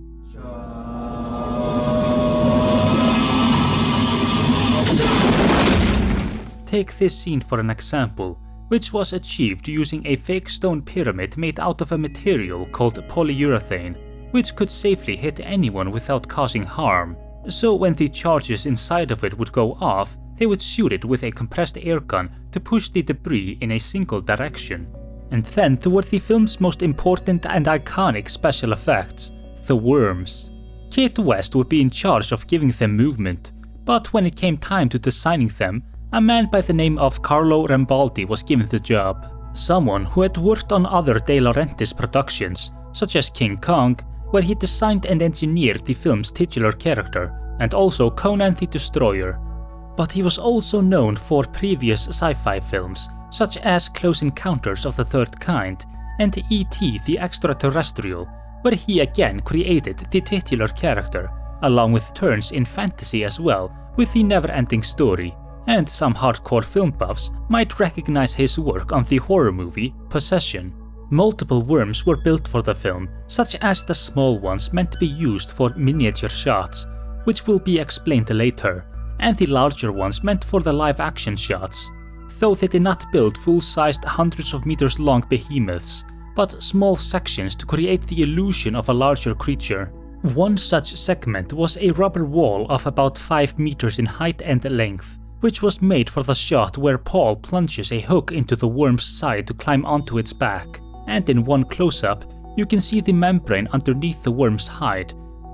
[SPEAKER 1] Take this scene for an example, which was achieved using a fake stone pyramid made out of a material called polyurethane, which could safely hit anyone without causing harm. So when the charges inside of it would go off, they would shoot it with a compressed air gun to push the debris in a single direction. And then there were the film's most important and iconic special effects, the worms. Kid West would be in charge of giving them movement, but when it came time to designing them, a man by the name of Carlo Rambaldi was given the job. Someone who had worked on other De Laurentiis productions, such as King Kong, where he designed and engineered the film's titular character, and also Conan the Destroyer. But he was also known for previous sci-fi films, such as Close Encounters of the Third Kind and E.T. the Extraterrestrial, where he again created the titular character, along with turns in fantasy as well, with the never-ending story. And some hardcore film buffs might recognize his work on the horror movie Possession. Multiple worms were built for the film, such as the small ones meant to be used for miniature shots, which will be explained later, and the larger ones meant for the live-action shots, though they did not build full-sized hundreds of meters long behemoths, but small sections to create the illusion of a larger creature. One such segment was a rubber wall of about 5 meters in height and length, which was made for the shot where Paul plunges a hook into the worm's side to climb onto its back, and in one close-up you can see the membrane underneath the worm's hide,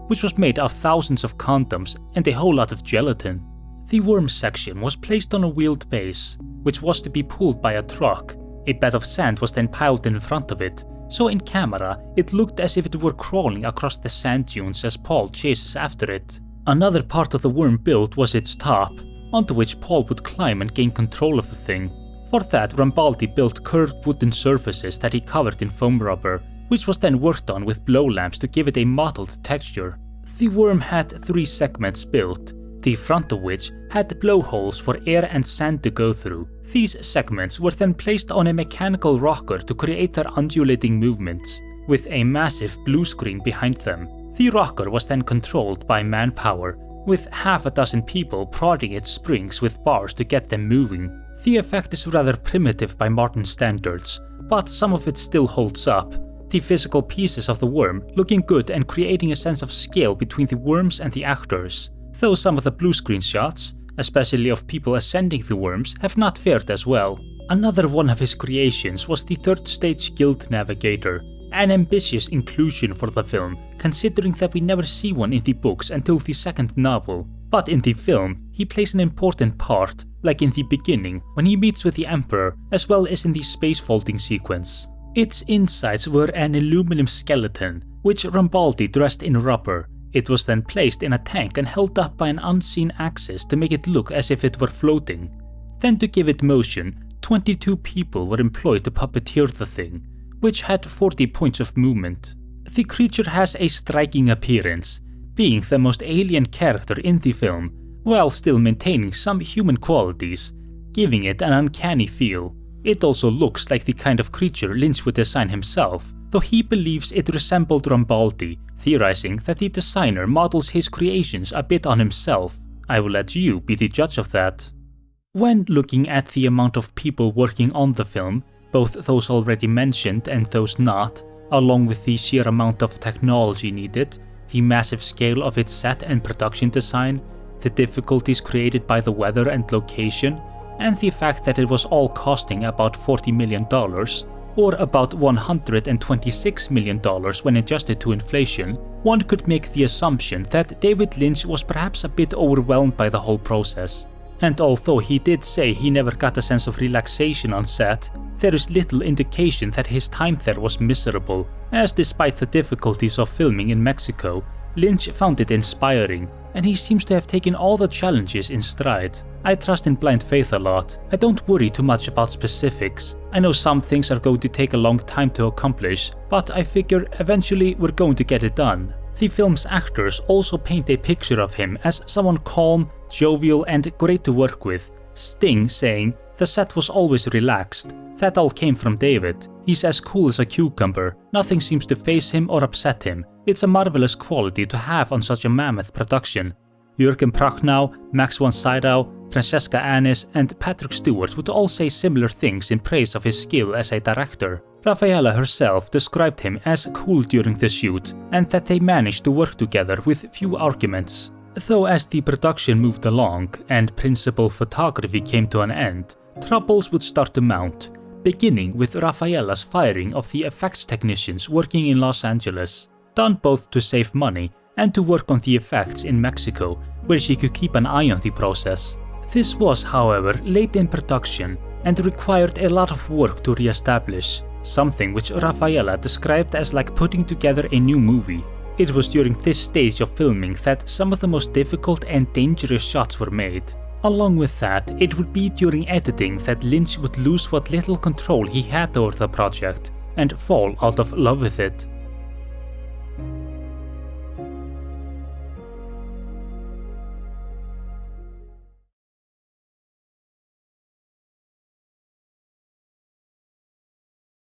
[SPEAKER 1] which was made of thousands of condoms and a whole lot of gelatin. The worm section was placed on a wheeled base, which was to be pulled by a truck. A bed of sand was then piled in front of it, so in camera it looked as if it were crawling across the sand dunes as Paul chases after it. Another part of the worm build was its top, onto which Paul would climb and gain control of the thing. For that, Rambaldi built curved wooden surfaces that he covered in foam rubber, which was then worked on with blow lamps to give it a mottled texture. The worm had 3 segments built, the front of which had blowholes for air and sand to go through. These segments were then placed on a mechanical rocker to create their undulating movements, with a massive blue screen behind them. The rocker was then controlled by manpower, with half a dozen people prodding its springs with bars to get them moving. The effect is rather primitive by modern standards, but some of it still holds up, the physical pieces of the worm looking good and creating a sense of scale between the worms and the actors, though some of the blue screen shots, especially of people ascending the worms, have not fared as well. Another one of his creations was the Third Stage Guild Navigator, an ambitious inclusion for the film, considering that we never see one in the books until the second novel. But in the film, he plays an important part, like in the beginning when he meets with the Emperor, as well as in the space folding sequence. Its insides were an aluminum skeleton, which Rambaldi dressed in rubber. It was then placed in a tank and held up by an unseen axis to make it look as if it were floating. Then to give it motion, 22 people were employed to puppeteer the thing, which had 40 points of movement. The creature has a striking appearance, being the most alien character in the film, while still maintaining some human qualities, giving it an uncanny feel. It also looks like the kind of creature Lynch would design himself, though he believes it resembled Rambaldi, theorizing that the designer models his creations a bit on himself. I will let you be the judge of that. When looking at the amount of people working on the film, both those already mentioned and those not, along with the sheer amount of technology needed, the massive scale of its set and production design, the difficulties created by the weather and location, and the fact that it was all costing about $40 million, or about $126 million when adjusted to inflation, one could make the assumption that David Lynch was perhaps a bit overwhelmed by the whole process. And although he did say he never got a sense of relaxation on set, there is little indication that his time there was miserable, as despite the difficulties of filming in Mexico, Lynch found it inspiring, and he seems to have taken all the challenges in stride. I trust in blind faith a lot. I don't worry too much about specifics. I know some things are going to take a long time to accomplish, but I figure eventually we're going to get it done. The film's actors also paint a picture of him as someone calm, jovial, and great to work with. Sting saying, "The set was always relaxed. That all came from David. He's as cool as a cucumber. Nothing seems to faze him or upset him. It's a marvelous quality to have on such a mammoth production." Jürgen Prochnow, Max von Sydow, Francesca Annis, and Patrick Stewart would all say similar things in praise of his skill as a director. Raffaella herself described him as cool during the shoot, and that they managed to work together with few arguments. Though as the production moved along and principal photography came to an end, troubles would start to mount, beginning with Raffaella's firing of the effects technicians working in Los Angeles, done both to save money and to work on the effects in Mexico, where she could keep an eye on the process. This was, however, late in production and required a lot of work to re-establish, something which Raffaella described as like putting together a new movie. It was during this stage of filming that some of the most difficult and dangerous shots were made. Along with that, it would be during editing that Lynch would lose what little control he had over the project and fall out of love with it.